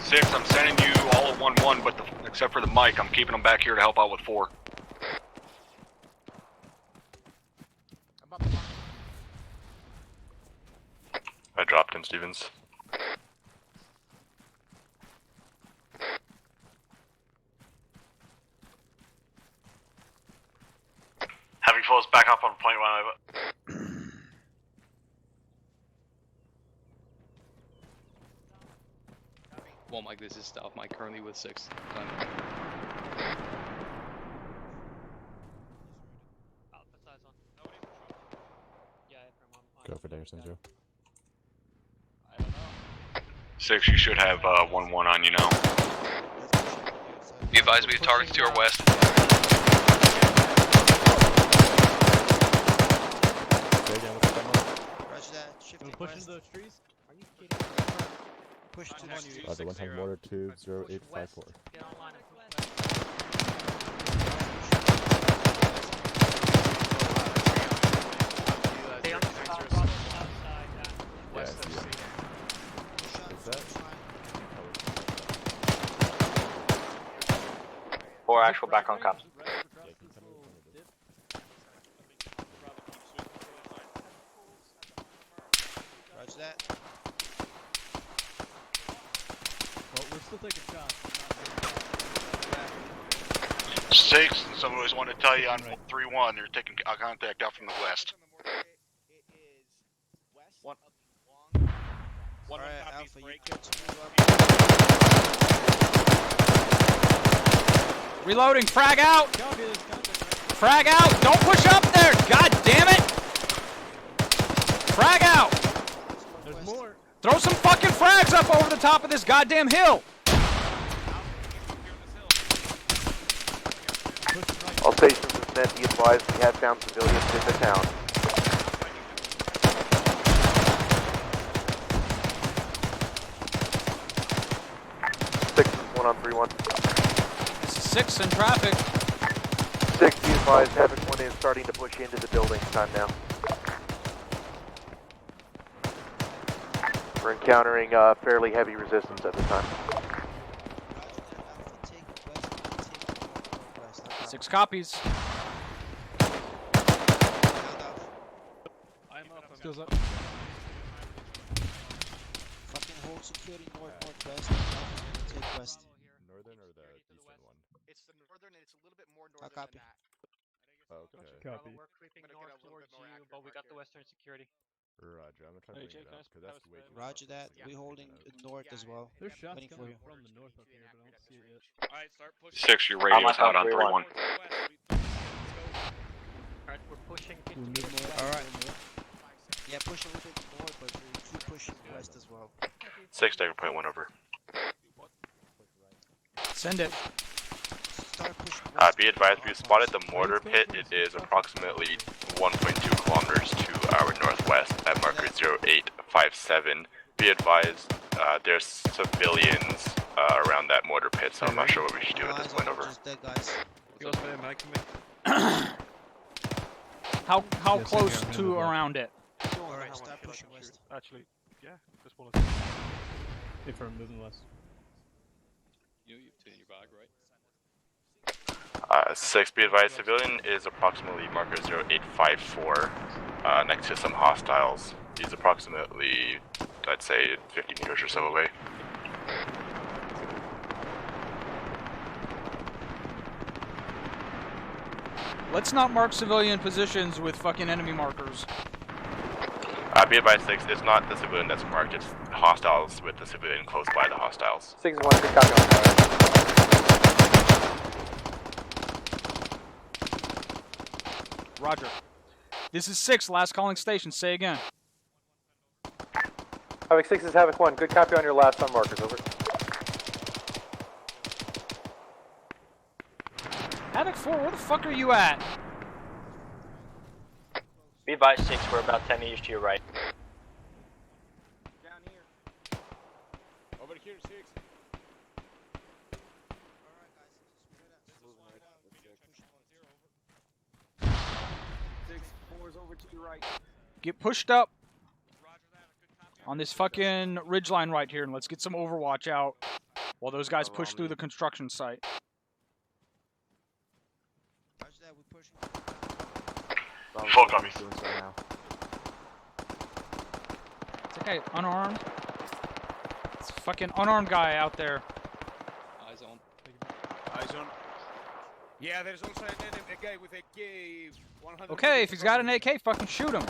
Six, I'm sending you all at 1-1, but except for the mic, I'm keeping them back here to help out with 4. I dropped in Stevens. Having force back up on point 1 over. Well, Mike, this is stop, Mike, currently with 6. Go for Daggerson, Joe. 6, you should have 1-1 on you now. Be advised, we have targets to our west. Roger that. Shifting push west. into those trees? Are you kidding? Push to the Roger, 1 times mortar 20854. Get online and push Stay on the top, outside, west of C. Is that? 4 actual back on comms. Roger that. Well, we're still taking shots. 6, and someone always wanted to tell you on 3-1, they're taking contact out from the west. Alright, Alpha, you good to move up? Reloading. Frag out. Frag out. Don't push up there. God damn it. Frag out. There's more. Throw some fucking frags up over the top of this goddamn hill. All stations with net, be advised, we have found civilians in the town. Six is 1 on 3-1. This is 6 in traffic. 6, be advised, Havoc 1 is starting to push into the building. Time now. We're encountering fairly heavy resistance at the time. 6 copies. I'm up. Skills up. Fucking hold security northwest. Take west. Northern or the eastern one? It's the northern, and it's a little bit more I'll northern copy. than that. Okay. Bravo, we're creeping north towards you, but we got the western security. Roger, I'm gonna try to bring it up because that's way too Roger that. far. We're holding north as well. There's shots Waiting for coming you. from the north up here, but I don't see it yet. Alright, start pushing. 6, your radio's out on 3-1. Alright, we're pushing into We'll the move more. west. Alright. Yeah, push a little bit more, but we keep pushing west as well. 6, Dagger point 1 over. Send it. Start pushing west. Be advised, we've spotted the mortar pit. It is approximately 1.2 kilometers to our northwest at marker 0857. Be advised, there's civilians around that mortar pit, so I'm not sure what we should do at this point. Over. Just dead guys. How close to around it? Alright, start pushing west. Actually, yeah, just want If we're moving west. You've taken your bag, right? 6, be advised, civilian is approximately marker 0854, next to some hostiles. He's approximately, I'd say, 50 meters or so away. Let's not mark civilian positions with fucking enemy markers. Be advised, 6, it's not the civilian that's marked, it's hostiles with the civilian close by the hostiles. 6 is 1, good copy on fire. Roger. This is 6, last calling station. Say again. Havoc 6 is Havoc 1, good copy on your last on markers, over. Havoc 4, where the fuck are you at? Be advised, 6, we're about 10 meters to your right. Down here. Over here, 6. Over to your right. Get pushed up on this fucking ridgeline right here, and let's get some overwatch out while those guys push through the construction site. Roger that, we're pushing. Full copy. It's okay, unarmed. It's a fucking unarmed guy out there. Eyes on. Eyes on. Yeah, there's also a guy with a K100. Okay, if he's got an AK, fucking shoot him.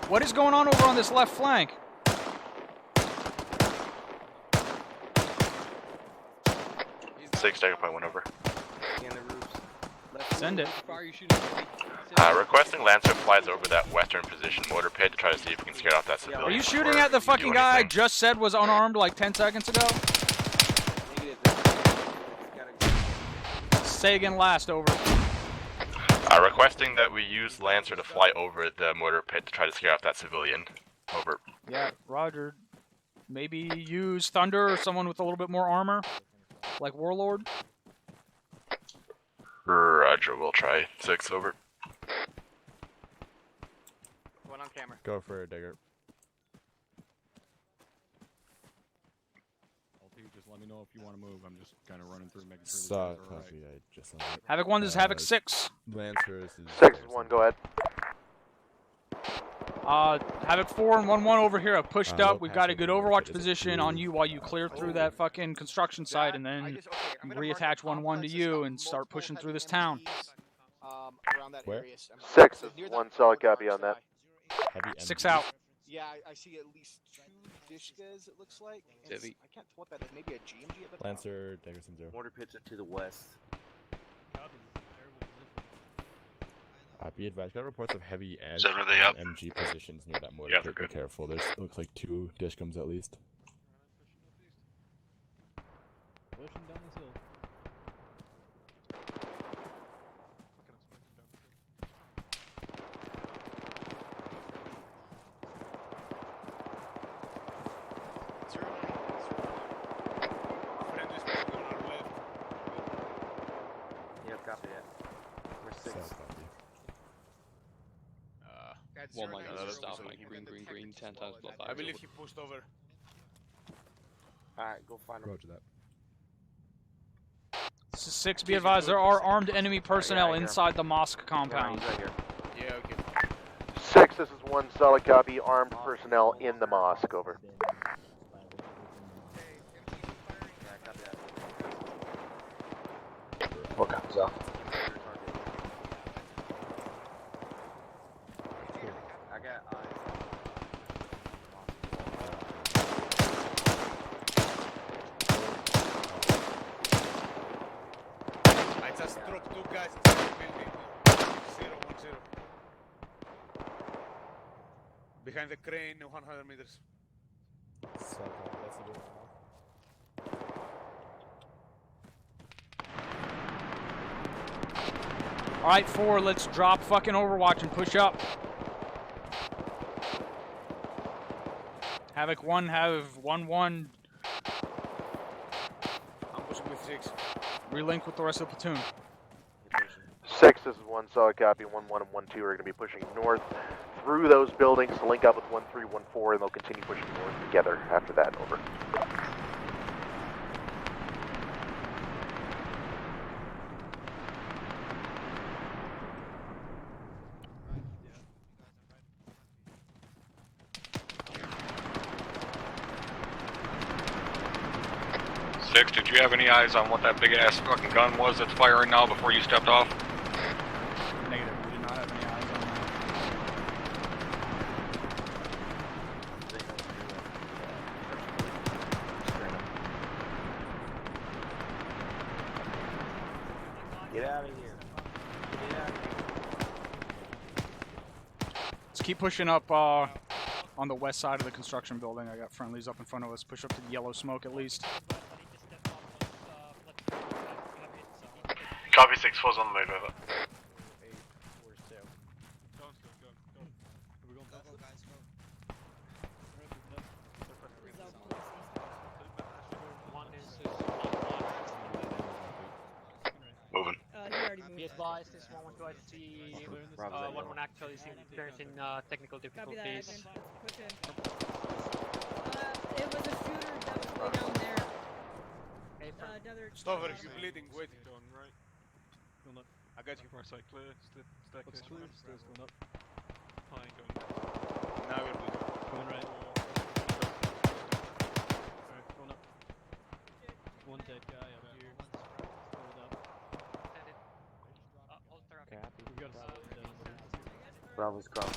What is going on over on this left flank? 6, Dagger point 1 over. Send it. Requesting Lancer flies over that western position mortar pit to try to see if we can scare off that civilian. Are you shooting at the fucking guy I just said was unarmed like 10 seconds ago? Say again last, over. Requesting that we use Lancer to fly over the mortar pit to try to scare off that civilian. Over. Yeah, roger. Maybe use Thunder or someone with a little bit more armor, like Warlord. Roger, we'll try. 6, over. One on camera. Go for it, Digger. Just let me know if you want to move. I'm just kind of running through making sure Saw this is all right. copy, I just on it. Havoc 1, this is Havoc 6. Lancers is 6 is 1, go ahead. Havoc 4 and 1-1 over here have pushed up. We've got a good Overwatch is it position on you while you clear through that fucking construction site, and then reattach 1-1 to you and start pushing through this town. Around that Where? area. 6 is 1, solid copy on that. Heavy 6 MG. out. Yeah, I see at least 2 Dishkas, it looks like. And Divvy. I can't tell what that is. Maybe a GMG at the top. Lancer, Daggerson 0. Mortar pits are to the west. Be advised, got reports of heavy Is that really up? MG positions near that mortar Yeah, pit. they're Be careful, there's looks like 2 dishcoms at least. Pushing down this hill. Yep, copy that. We're 6. Oh my god, that's off my green, 10 times plus 5. I believe he pushed over. Alright, go find him. Roger that. This is 6. Be advised, there are armed enemy personnel inside the mosque compound. Yeah, okay. 6, this is 1 solid copy. Armed personnel in the mosque. Over. What comes up? I got I just dropped 2 guys inside the building. 010. Behind the crane, 100 meters. Alright, 4, let's drop fucking Overwatch and push up. Havoc 1, have 1-1. I'm pushing with 6. Relink with the rest of the platoon. 6, this is 1 solid copy. 1-1 and 1-2 are going to be pushing north through those buildings to link up with 1-3, 1-4, and they'll continue pushing north together after that. Over. Six, did you have any eyes on what that big ass fucking gun was that's firing now before you stepped off? Negative, we do not have any eyes on that. Get out of here. Get out of here. Let's keep pushing up on the west side of the construction building. I got friendlies up in front of us. Push up to the yellow smoke at least. Copy 6-4's on the move, over. Moving. Be advised, this one to see 1-1 actually is experiencing technical difficulties. It was a shooter that was way down there. Stover, if you're bleeding, wait. Going right. Going up. I got you. Far side clear. Staircase clear. right. Stairs going up. Fine, going. Now we're good. Going right. Alright, going up. One dead guy up here. Hold up. We got a down there. Bravo's cross.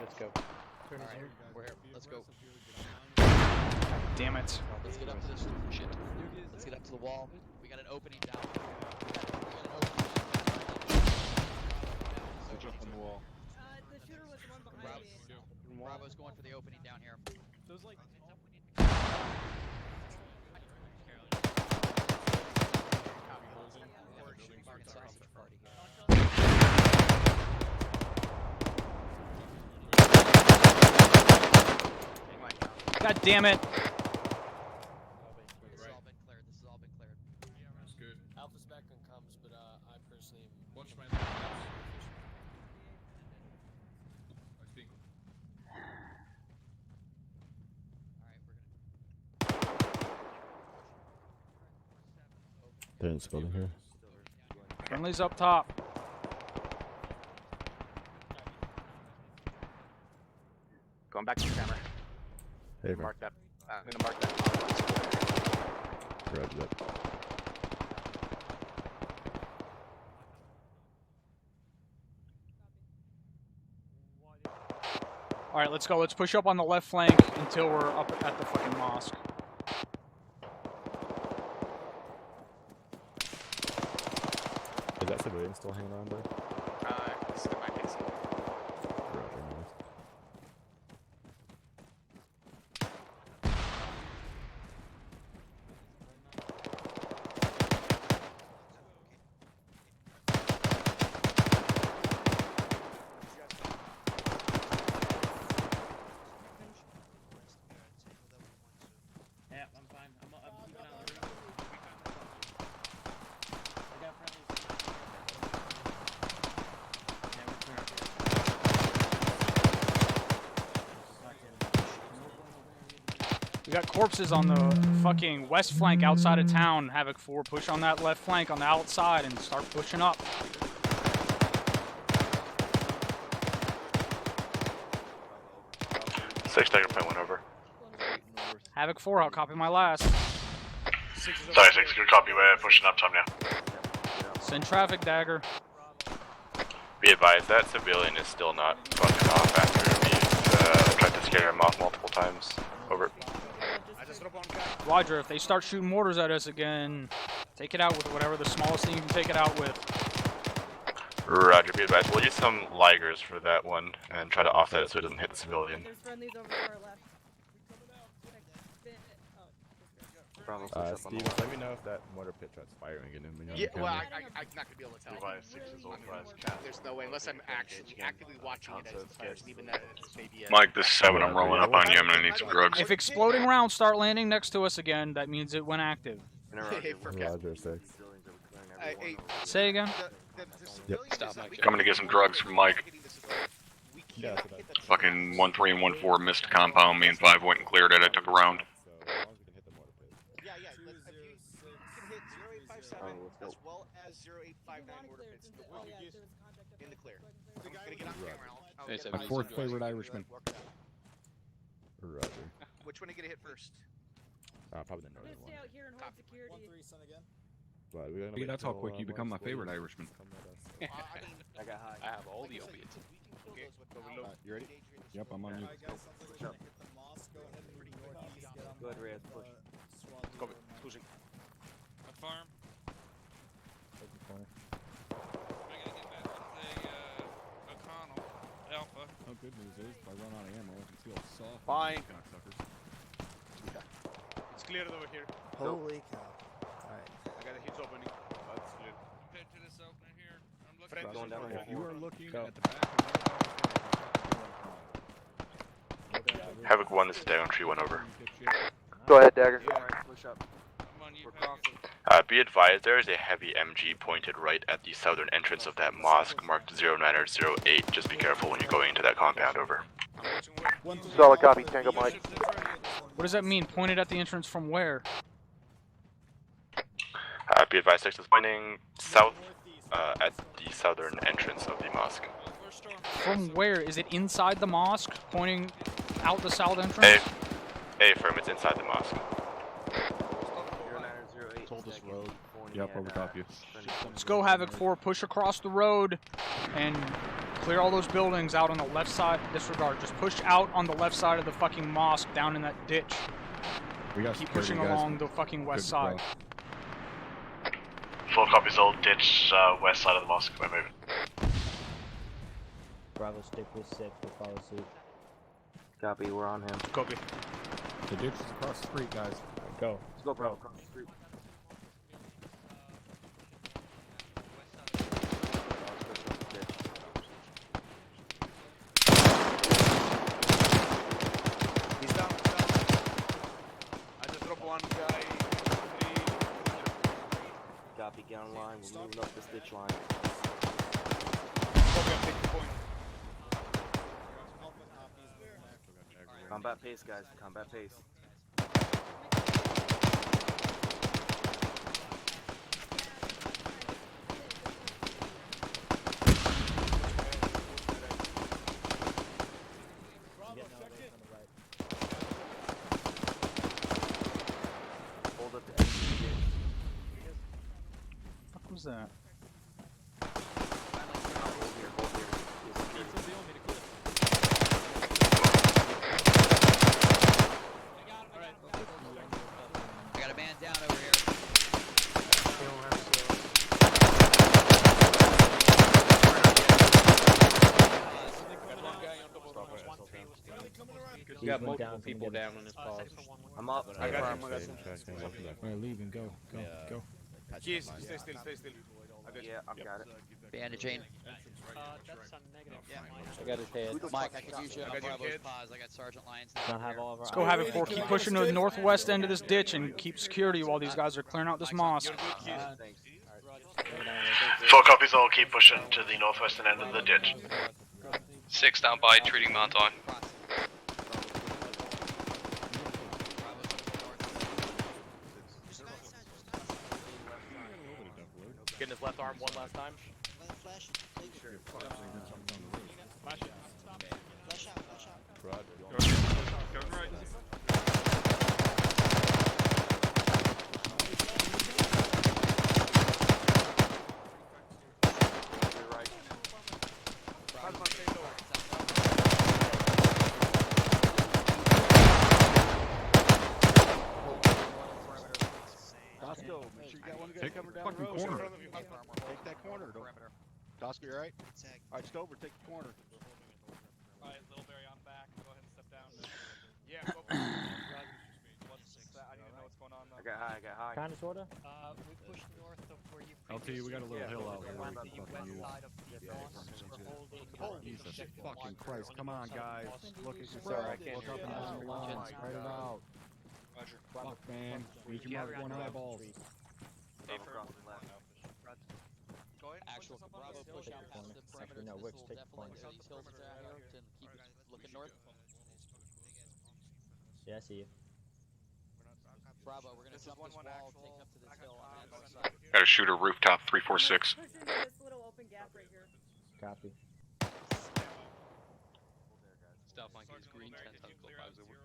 Let's go. Alright, we're here. Let's go. Damn it. Let's get up to this shit. Let's get up to the wall. We got an opening down. Switch up on the wall. The shooter was the one behind me. Bravo's going for the opening down here. There's like... God damn it. This has all been cleared. This has all been cleared. That's good. Alpha's back on comms, but I personally am... Watch my... I think... They're in this building here. Friendlies up top. Going back to your camera. Hey, Mark that. I'm gonna mark that. Roger that. Alright, let's go. Let's push up on the left flank until we're up at the fucking mosque. Is that civilian still hanging around there? This is my case. Roger, nice. Yeah, I'm fine. I'm keeping out the room. I got We got corpses on the fucking west flank outside of town. Havoc 4, push on that left flank on the outside and start pushing up. Six Dagger point 1 over. Havoc 4, I'll copy my last. Sorry, 6, good copy. We're pushing up time now. Send traffic, Dagger. Be advised that civilian is still not fucking off after we've tried to scare him off multiple times. Over. Roger, if they start shooting mortars at us again, take it out with whatever the smallest thing you can take it out with. Roger, be advised. We'll use some Ligers for that one and try to offset it so it doesn't hit the civilian. Steve, let me know if that mortar pit starts firing again. Yeah, well, I'm not going to be able to tell. There's no way, unless I'm actively watching it as it fires, even that maybe Mike, this is 7. I'm rolling up on you. I'm going to need some drugs. If exploding rounds start landing next to us again, that means it went active. Roger, 6. Say again? Yep. Coming to get some drugs from Mike. Fucking 1-3 and 1-4 missed compound. Me and 5 went and cleared it. I took a round. As well as 0859 mortar pits in the clear. I'm gonna get on camera. My 4th favorite Irishman. Roger. Which one are you gonna hit first? Probably the northern one. Stay out here and hold security. 1-3, son again. See, that's how quick you become my favorite Irishman. I got high. I have all the opiates. You ready? Yep, I'm on you. Go ahead, Reyes, push. Go, pushing. Farm. Alpha. Oh, good news is, if I run out of ammo, I can see all soft. Fine. Cocksuckers. It's cleared over here. Holy cow. Alright. I got a hitch opening. That's clear. Compared to this opener here, I'm looking Fred, going down If you are looking Go. at the back of Havoc 1, this is Dagon Tree 1 over. Go ahead, Dagger. Push up. I'm on you, We're Packer. crossing. Be advised, there is a heavy MG pointed right at the southern entrance of that mosque marked 0908. Just be careful when you're going into that compound, over. Solid copy, Tango Mike. What does that mean? Pointed at the entrance from where? Be advised, 6 is pointing south at the southern entrance of the mosque. From where? Is it inside the mosque? Pointing out the south entrance? Affirm, it's inside the mosque. Hold this road. Yep, over top you. Let's go, Havoc 4. Push across the road and clear all those buildings out on the left side. Disregard. Just push out on the left side of the fucking mosque down in that ditch. We got Keep pushing along the fucking west side. Full copies, old ditch, west side of the mosque. We're moving. Bravo, stick with 6. We'll follow suit. Copy, we're on him. Copy. The ditch is across the street, guys. Go. Let's go, bro. Across the street. He's down. I just dropped one guy. Copy, get on line. We're moving up this ditch line. Copy, I'm taking point. Combat pace, guys. Combat pace. Hold up the enemy ditch. What was that? Hold here, hold here. I got a man down over here. We got multiple people down on this pause. I'm up. I got him. Alright, leave and go. Go. Keys, stay still, stay still. Yeah, I've got it. Bandaging. That's a negative. Yeah, I got his head. Mike, I could use you on I got your Bravo's kid. pause. I got Sergeant Lyons. Not have all of our Let's go, Havoc 4. Keep pushing to the northwest end of this ditch and keep security while these guys are clearing out this mosque. Full copies, all. Keep pushing to the northwestern end of the ditch. 6 down by, treating mount on. his left arm one last time. Flash it. Take it. Flash it. Flash out. Flash out. Going right. Costco, make sure you got one guy Take coming the down the fucking road. corner. Take that corner. Costco, you alright? Alright, Stover, take the corner. Alright, Little Barry, I'm back. Go ahead and step down. Yeah, go I don't even know what's going on though. I got high. Kind of, sorta. We pushed north of where you LT, we got a little hill out here. around the Fucking west you. side of the cross. We're holding Jesus objective fucking marker Christ, on come the on north side guys. of the Look at cross. yourself. Sorry, I can't Look hear up you. and down the line. Spread it out. Roger. Fuck, man. We need you mark one eyeball. Actual Bravo push out past the perimeter. Actually, no, This Wicks, will take definitely point. these hills that are out here to keep it looking north. Yeah, I see you. Bravo, we're gonna jump this wall, take up to this hill on the north side. Got a shooter rooftop 346. Push into this little open gap right here. Copy. Stealth monkey is green 10 tactical 5 over.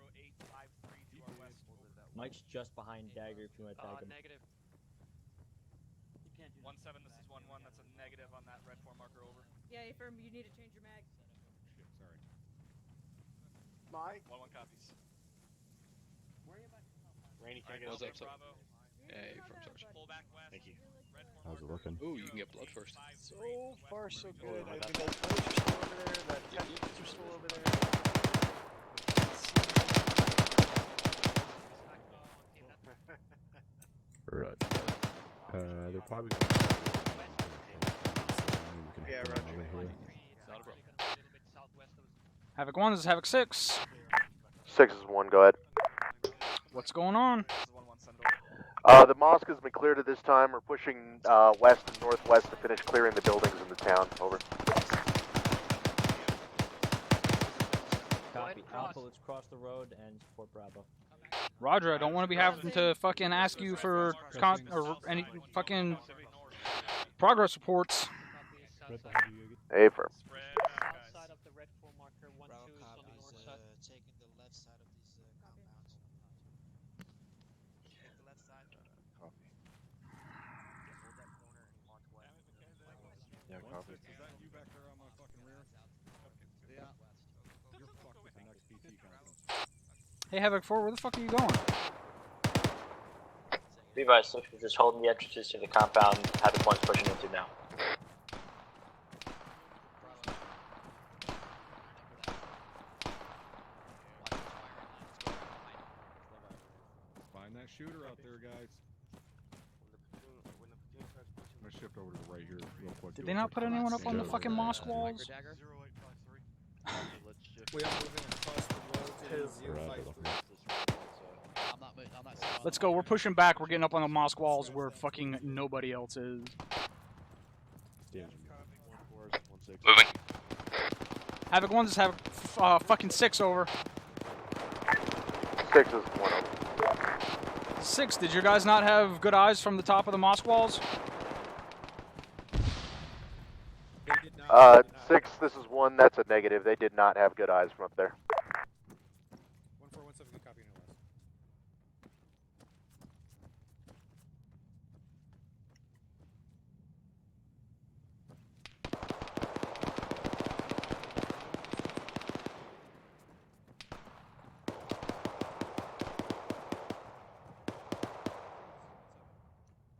Mike's just behind Dagger if you want to tag him. Negative. 1-7, this is 1-1. That's a negative on that red 4 marker over. Yeah, Affirm, you need to change your mag. Sorry. Mike? 1-1 copies. Rainy, can I get up? Bravo. Hey, from Sarge. Pull back west. Thank you. How's it looking? Ooh, you can get blood first. So far, so good. I mean, those players are still over there. The tactics are still over there. Right. They're probably. Yeah, Roger. Not a problem. Havoc 1, this is Havoc 6. 6 is 1, go ahead. What's going on? The mosque has been cleared at this time. We're pushing west and northwest to finish clearing the buildings in the town. Over. Copy. Alpha, let's cross the road and support Bravo. Roger, I don't want to be having to fucking ask you for or any fucking progress reports. A firm. South side of the red 4 marker, 1-2 is on the north side. Taking the left side of these compounds. Take the left side. Copy. Hold that corner and launch west. Yeah, copy. Is that you back there on my fucking rear? Yeah. You're fucked with the next PT conference. Hey, Havoc 4, where the fuck are you going? Levi 6, we're just holding the entrances to the compound. Havoc 1's pushing into now. Find that shooter out there, guys. I'm gonna shift over to the right here real quick. Did they not put anyone up on the fucking mosque walls? We are moving across the road to 053. Let's go, we're pushing back, we're getting up on the mosque walls where fucking nobody else is. Moving. Havoc 1, just have fucking 6 over. 6 is 1 over. 6, did your guys not have good eyes from the top of the mosque walls? 6, this is 1, that's a negative. They did not have good eyes from up there. 1417, copy no less.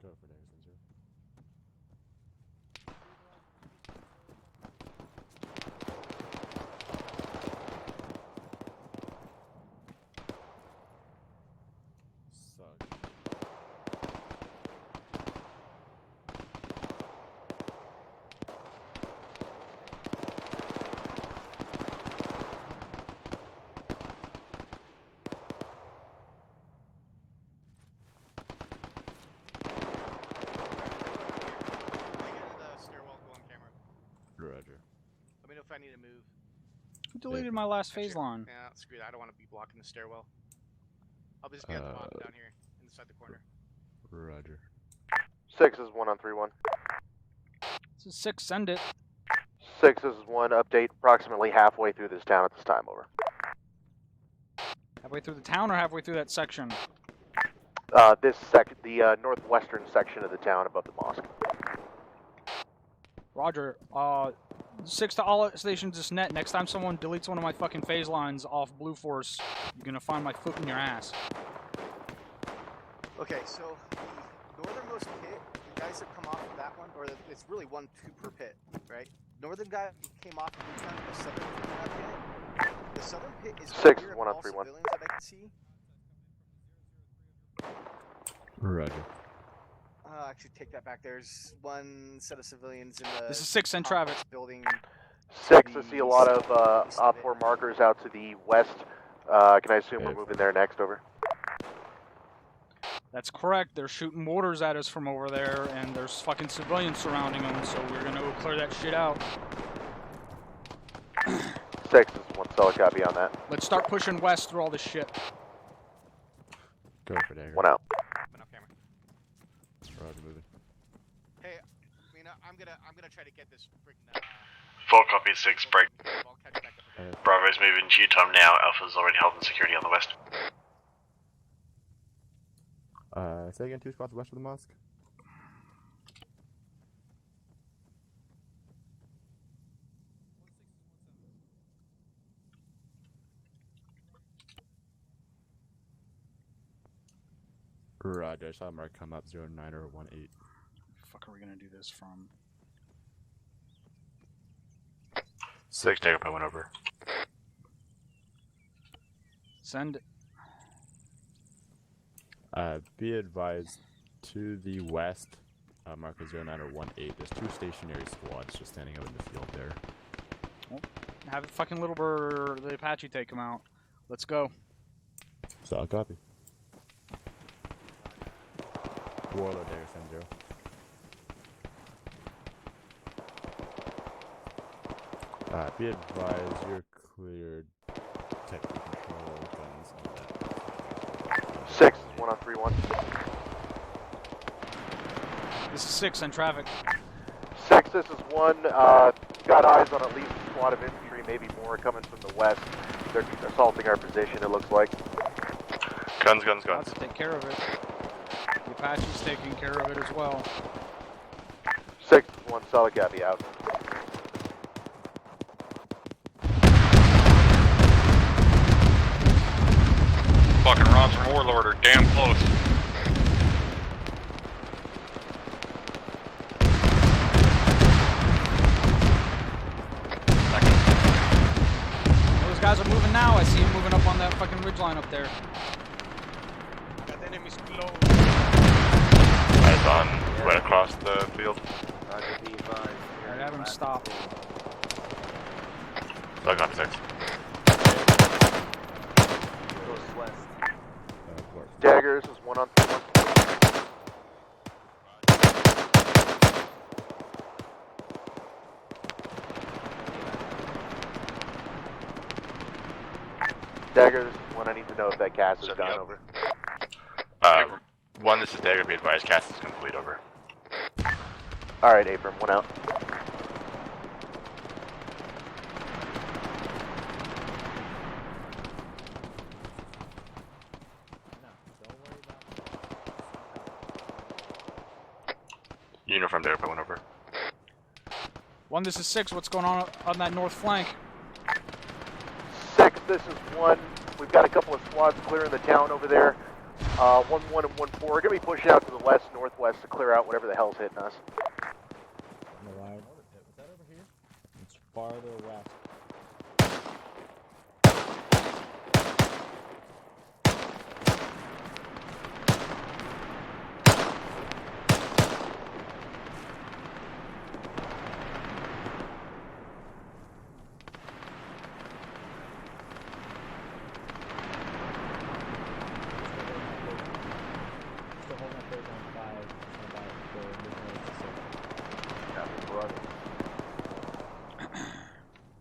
Go for Dagger 0. Suck. Roger. Let me know if I need to move. Who deleted my last phase line? Yeah, screw that. I don't want to be blocking the stairwell. I'll just be at the bottom down here, inside the corner. Roger. 6 is 1 on 3-1. This is 6, send it. 6 is 1, update approximately halfway through this town at this time, over. Halfway through the town or halfway through that section? The northwestern section of the town above the mosque. Roger. 6 to all stations is net. Next time someone deletes one of my fucking phase lines off Blue Force, you're gonna find my foot in your ass. Okay, so the northernmost pit, the guys that come off of that one, or it's really 1-2 per pit, right? Northern guy came off of Newtown, the southern pit. The southern pit is 6 clear is of 1 on all 3-1. civilians that I can see. Roger. Actually, take that back. There's one set of civilians in the. This is 6 and traffic. Building. 6, I see a lot of OPFOR markers out to the west. Can I assume we're moving there next, over? That's correct. They're shooting mortars at us from over there, and there's fucking civilians surrounding them, so we're gonna go clear that shit out. 6 is 1, solid copy on that. Let's start pushing west through all this shit. Go for dagger. 1 out. Roger, moving. Hey, I mean, I'm gonna try to get this freaking. 4 copy 6 break. Bravo's moving to Tom now. Alpha's already holding security on the west. Say again, 2 squads west of the mosque. Roger, I saw Mark come up 09 or 18. Fuck, are we gonna do this from? 6, take up, I went over. Send. Be advised, to the west, marker 09 or 18. There's 2 stationary squads just standing out in the field there. Well, have the fucking little bird or the Apache take them out. Let's go. Solid copy. Warlord there, send 0. Be advised, you're cleared. Technical control, guns, all that. 6 is 1 on 3-1. This is 6 on traffic. 6, this is 1. Got eyes on at least a squad of infantry, maybe more, coming from the west. They're assaulting our position, it looks like. Guns. Let's take care of it. The Apache's taking care of it as well. 6 is 1, solid copy out. Fucking Rods from Warlord are damn close. Those guys are moving now. I see them moving up on that fucking ridgeline up there. Got enemies close. Eyes on, right across the field. Alright, have him stop. Dug on 6. Daggers is 1 on 3-1. Dagger, this is 1. I need to know if that cast is done, over. 1, this is Dagger, be advised, cast is complete, over. Alright, Abram, 1 out. Uniform Dagger, I went over. 1, this is 6. What's going on that north flank? 6, this is 1. We've got a couple of squads clearing the town over there. 1-1 and 1-4. We're going to be pushing out to the west, northwest to clear out whatever the hell's hitting us. Was that over here? It's farther west.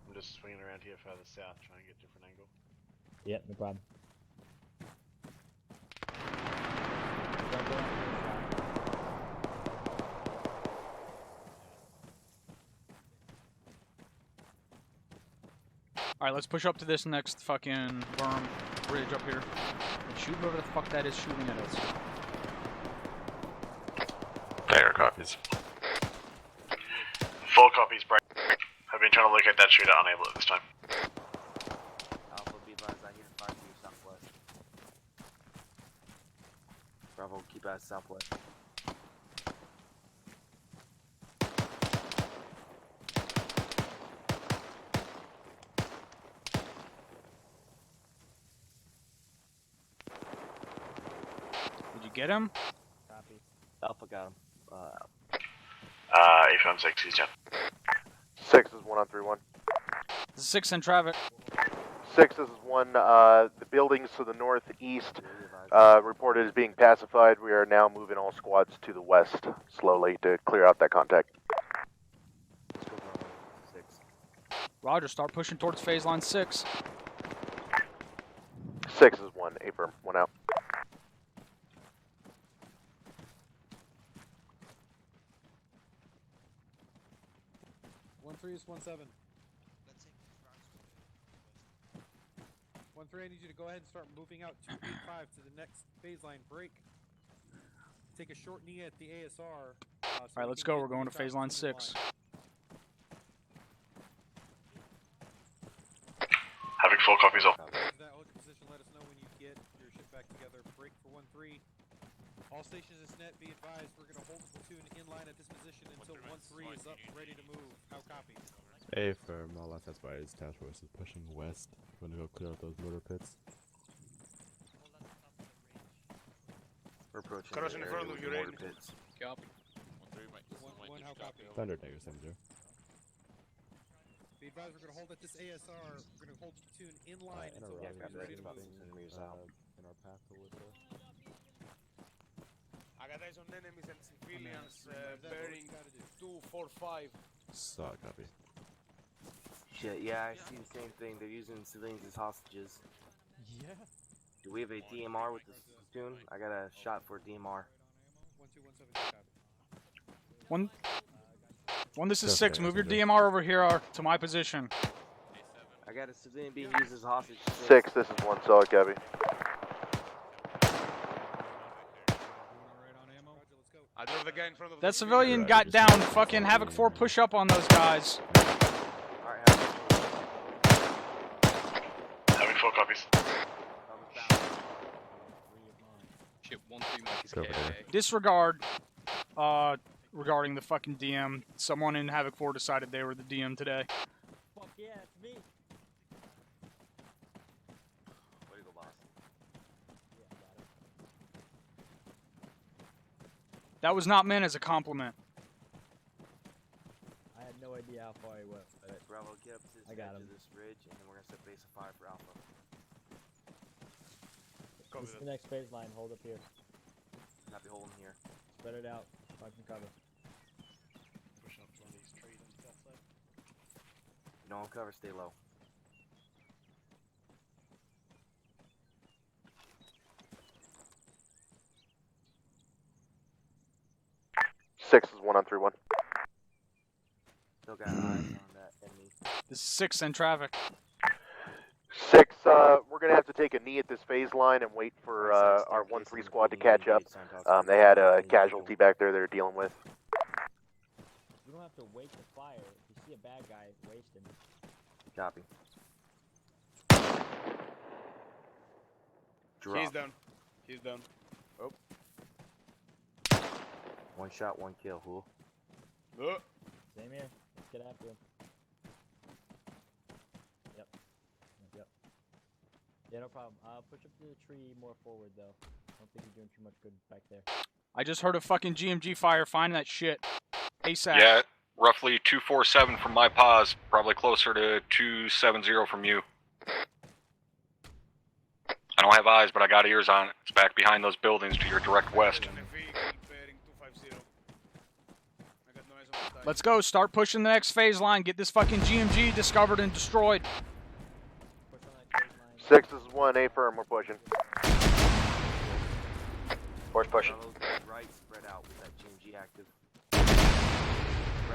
I'm just swinging around here further south, trying to get a different angle. Yep, no problem. Alright, let's push up to this next fucking berm bridge up here. And shoot whoever the fuck that is shooting at us. There, copies. Full copies, Bright. I've been trying to locate that shooter, unable at this time. Alpha, be advised, I hear fire to your southwest. Bravo, keep at southwest. Did you get him? Copy. Alpha got him. A-firm 6, he's down. 6 is 1 on 3-1. 6 in traffic. 6, this is 1. The buildings to the northeast reported as being pacified. We are now moving all squads to the west slowly to clear out that contact. Roger, start pushing towards phase line 6. 6 is 1. A-firm, 1 out. Three is 1-7. 1-3, I need you to go ahead and start moving out 285 to the next phase line break. Take a short knee at the ASR. Alright, let's go. We're going to phase line 6. Having full copies off. That hold your position, let us know when you get your shit back together. Break for 1-3. All stations is net, be advised, we're going to hold the platoon in line at this position until 1-3 is up, ready to move. How copy? A-firm, all last advised, task force is pushing west. We're gonna go clear out those mortar pits. We're approaching Crossing in front of your mortar aim. pits. Copy. One, how copy? Thunder Dagger 70. Be advised, we're going to hold at this ASR. We're going to hold the platoon in line until 1-3 is ready to move. In our path to Woodville. I got eyes on enemies and civilians bearing 245. Solid copy. Shit, yeah, I see the same thing. They're using civilians as hostages. Yeah. Do we have a DMR with this platoon? I got a shot for DMR. 1-2-1-7, One, this is 6. Move your DMR over here to my position. I got a civilian being used as hostage. 6, this is 1. Solid copy. I drove the guy in front of That civilian got down. Fucking Havoc 4 push up on those guys. Having full copies. Shit, 1-3 Mike is Go over there. Disregard regarding the fucking DM. Someone in Havoc 4 decided they were the DM today. Fuck yeah, it's me. Way to go, boss. That was not meant as a compliment. I had no idea how far he was. But Bravo, get up to this, I got him. to this ridge, and then we're gonna set base of fire for Alpha. this is the next phase line. Hold up here. Not be holding here. Spread it out. Find some cover. Push up one of these trees on the south side. No one cover, stay low. Six is 1 on 3-1. Still got eyes on that enemy. This is 6 in traffic. 6, we're gonna have to take a knee at this phase line and wait for our 1-3 squad to catch up. They had a casualty back there they're dealing with. You don't have to wait to fire. If you see a bad guy, waste him. Copy. Drop. He's down. He's down. Oh. One shot, one kill. Who? Oh. Same here. Let's get after him. Yep. Yep. Yeah, no problem. Push up to the tree more forward, though. I don't think you're doing too much good back there. I just heard a fucking GMG fire. Find that shit. ASAP. Yeah, roughly 247 from my pause, probably closer to 270 from you. I don't have eyes, but I got ears on it. It's back behind those buildings to your direct west. Let's go. Start pushing the next phase line. Get this fucking GMG discovered and destroyed. 6 is 1, A-firm, we're pushing. Force pushing. Right, spread out with that GMG active. Spread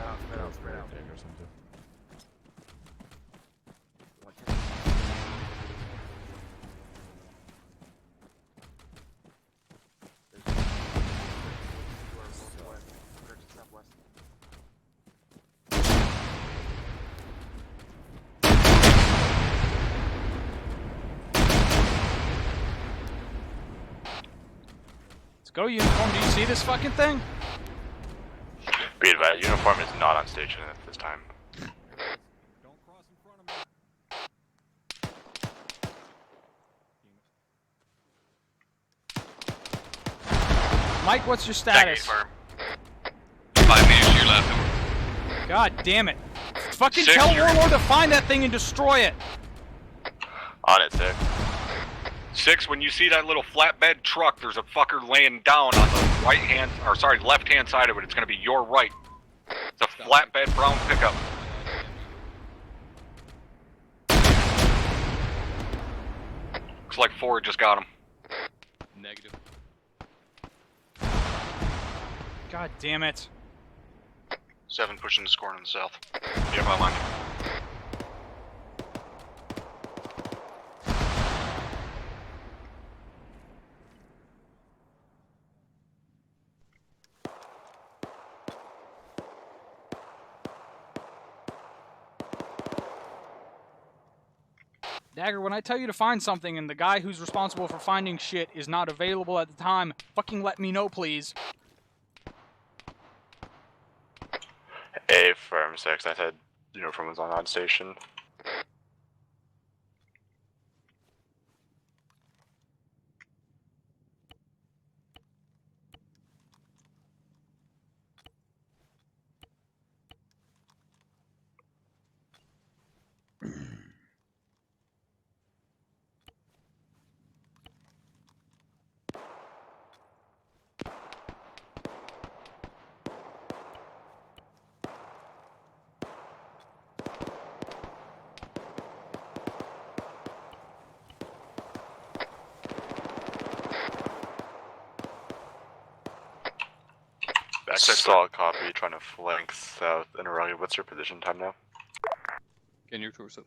out, spread out, spread out. Let's go, uniform. Do you see this fucking thing? Be advised, uniform is not on station at this time. Mike, what's your status? 5 meters to your left. God damn it. Fucking 6, tell you're- Warlord to find that thing and destroy it. On it, sir. 6, when you see that little flatbed truck, there's a fucker laying down on the right hand, or sorry, left hand side of it. It's gonna be your right. It's a flatbed brown pickup. Looks like 4 just got him. Negative. God damn it. 7 pushing the score on the south. Yeah, my line. Dagger, when I tell you to find something and the guy who's responsible for finding shit is not available at the time, fucking let me know, please. A firm 6, I said uniform was on station. Solid copy, trying to flank south. Interrogative, what's your position time now? Can you torso?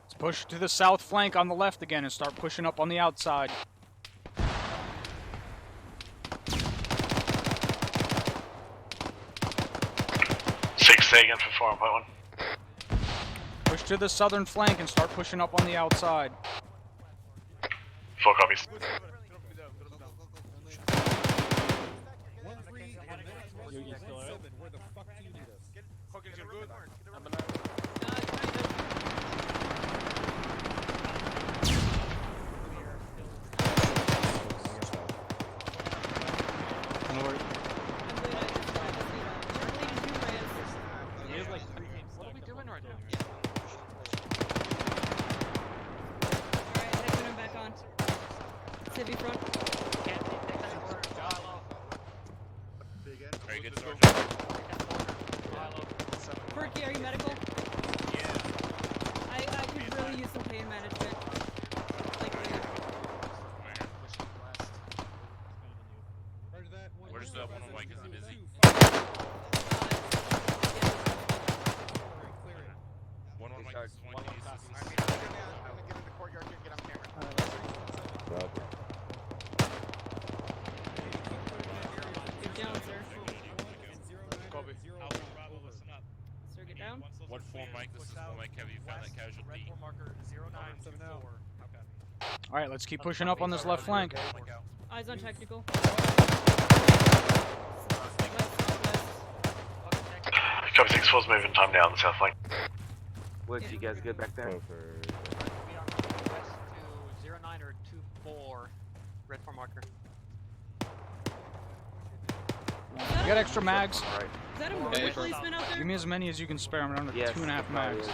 Let's push to the south flank on the left again and start pushing up on the outside. Again for 4.1. Push to the southern flank and start pushing up on the outside. 4 copies. You still out? Where the fuck do you need us? Hawkins, you're good? What are we doing right now? Back on. Civvy front. Very good, Sergeant. Perky, are you medical? Yeah. I could really use some pain management. Like Where's the one on white? Is he busy? Down. What form Mike? This is form Mike. Have you found that casualty? All right, let's keep pushing up on this left flank. Eyes on technical. Copy 6-4's moving time now on the south flank. Woods, you guys good back there? West to 09 or 24, red for marker. You got extra mags? Is that a mortar policeman out there? Give me as many as you can spare. I'm under 2.5 mags.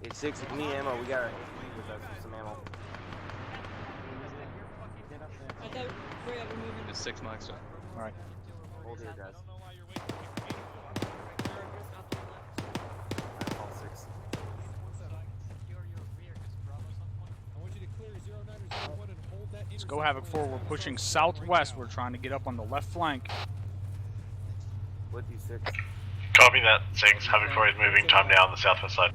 It's 6 with me ammo. We got with us with some ammo. I thought we're moving. It's 6 mags, sir. All right. Hold here, guys. All 6. Let's go Havoc 4. We're pushing southwest. We're trying to get up on the left flank. What do 6? Copy that, 6. Havoc 4 is moving time now on the southwest side.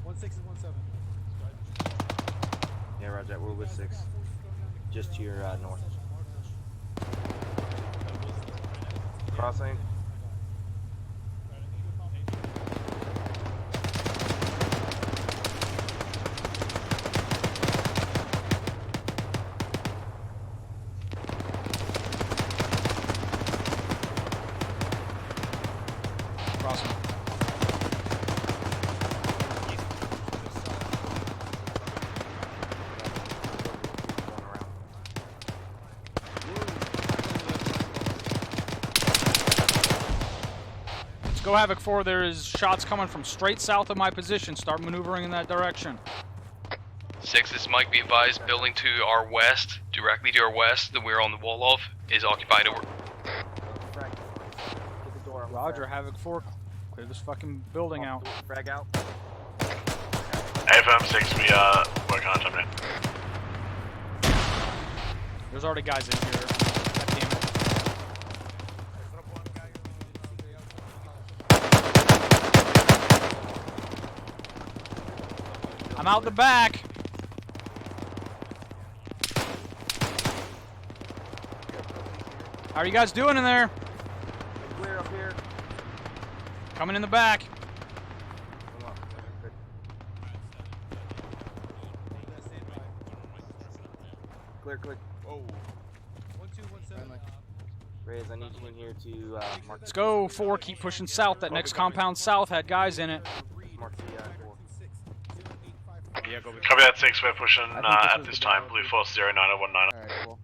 1-6 and 1-7. Yeah, roger. We're with 6. Just to your north. Crossing. Crossing. Go Havoc 4, there is shots coming from straight south of my position. Start maneuvering in that direction. 6, this is Mike. Be advised, building to our west, directly to our west, that we're on the wall of, is occupied. Over. Roger, Havoc 4. Clear this fucking building out. Frag out. AFM 6, we are working on time now. There's already guys in here. God damn it. I'm out the back. How are you guys doing in there? Clear up here. Coming in the back. Clear, clear. Whoa. 1-2-1-7. Reyes, I need you in here to mark. Let's go 4. Keep pushing south. That next compound south had guys in it. Mark the 4. Yeah, copy that 6, we're pushing at this time. Blue Force 0919. Alright, cool.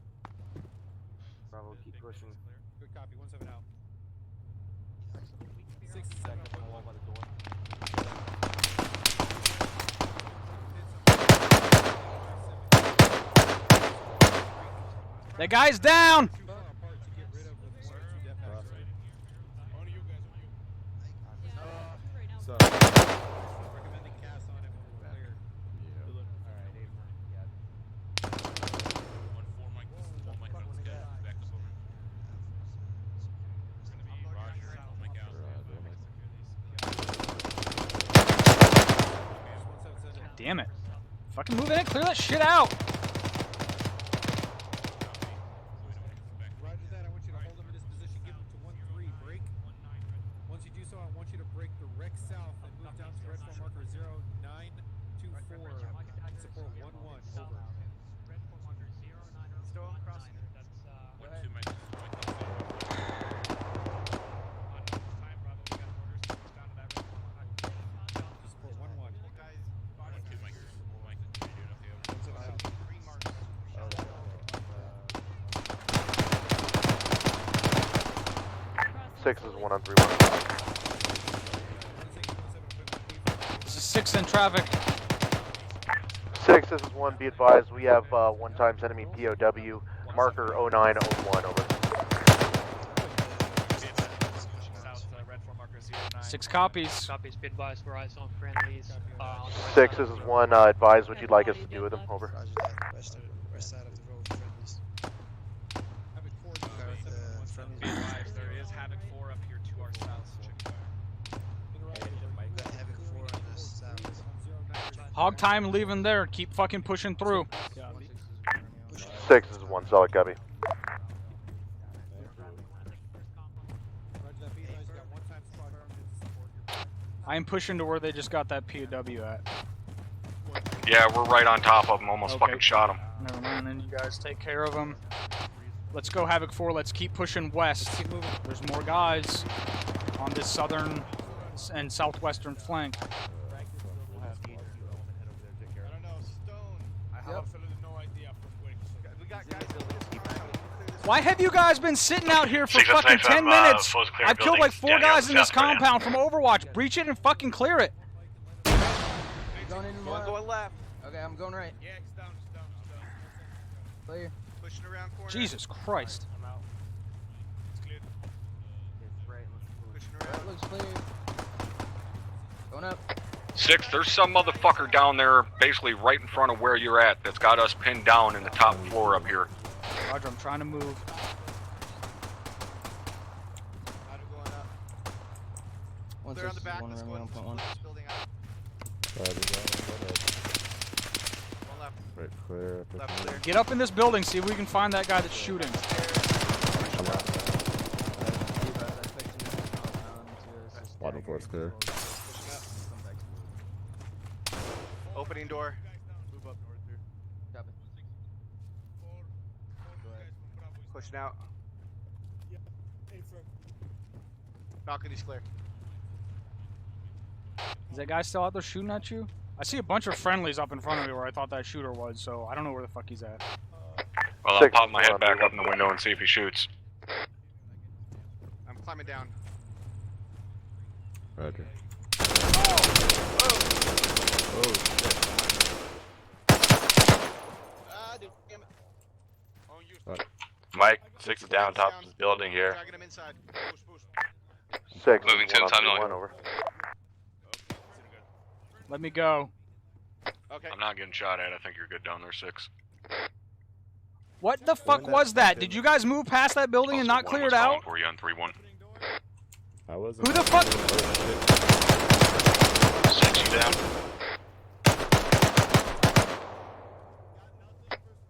Bravo, keep pushing. Good copy. 1-7 out. 6 seconds on the wall by the door. That guy's down. Damn it. Fucking move in and clear that shit out. Roger that. I want you to hold him in this position. Give him to 1-3. Break. Once you do so, I want you to break the wreck south and move down to red form marker 0924. Support 1-1. Over. Red for marker 09. Still on crossing. That's Support 1-1. Six is 1 on 3-1. This is 6 in traffic. 6, this is 1. Be advised, we have 1 times enemy POW. Marker 0901. Over. 6 copies. Copies, be advised, we're eyes on friendlies. 6, this is 1. Advise what you'd like us to do with them. Over. West side of the road, friendlies. Be advised, there is Havoc 4 up here to our south. Havoc 4 on the south. Hog time leaving there. Keep fucking pushing through. 6 is 1. Solid copy. I am pushing to where they just got that POW at. Yeah, we're right on top of them. Almost Okay. fucking shot him. Never mind, then you guys take care of them. Let's go Havoc 4. Let's keep pushing west. There's more guys on this southern and southwestern flank. Why have you guys been sitting out here for fucking 10 minutes? I've killed like 4 guys in this compound from Overwatch. Breach it and fucking clear it. One going left. Okay, I'm going right. Yeah, it's down. Clear. Pushing around corner. Jesus Christ. I'm out. It's cleared. Pushing around. That looks clear. Going up. 6, there's some motherfucker down there, basically right in front of where you're at, that's got us pinned down in the top floor up here. Roger, I'm trying to move. Clear on the back. Let's go in this building out. One left. Right, clear. Left clear. Get up in this building, see if we can find that guy that's shooting. Bottom floor is clear. Opening door. Move up north here. Copy. Pushing out. Balcony's clear. Is that guy still out there shooting at you? I see a bunch of friendlies up in front of me where I thought that shooter was, so I don't know where the fuck he's at. Well, I'll pop my head back up in the window and see if he shoots. I'm climbing down. Roger. Oh, shit. Ah, dude, damn it. Oh, you. Mike, 6 is down top of this building here. Tagging him inside. 6. Moving to the timeline. Over. Let me go. Okay. I'm not getting shot at. I think you're good down there, 6. What the fuck was that? Did you guys move past that building and not clear it out? For you on 3-1. I was. Who the fuck? 6, you down.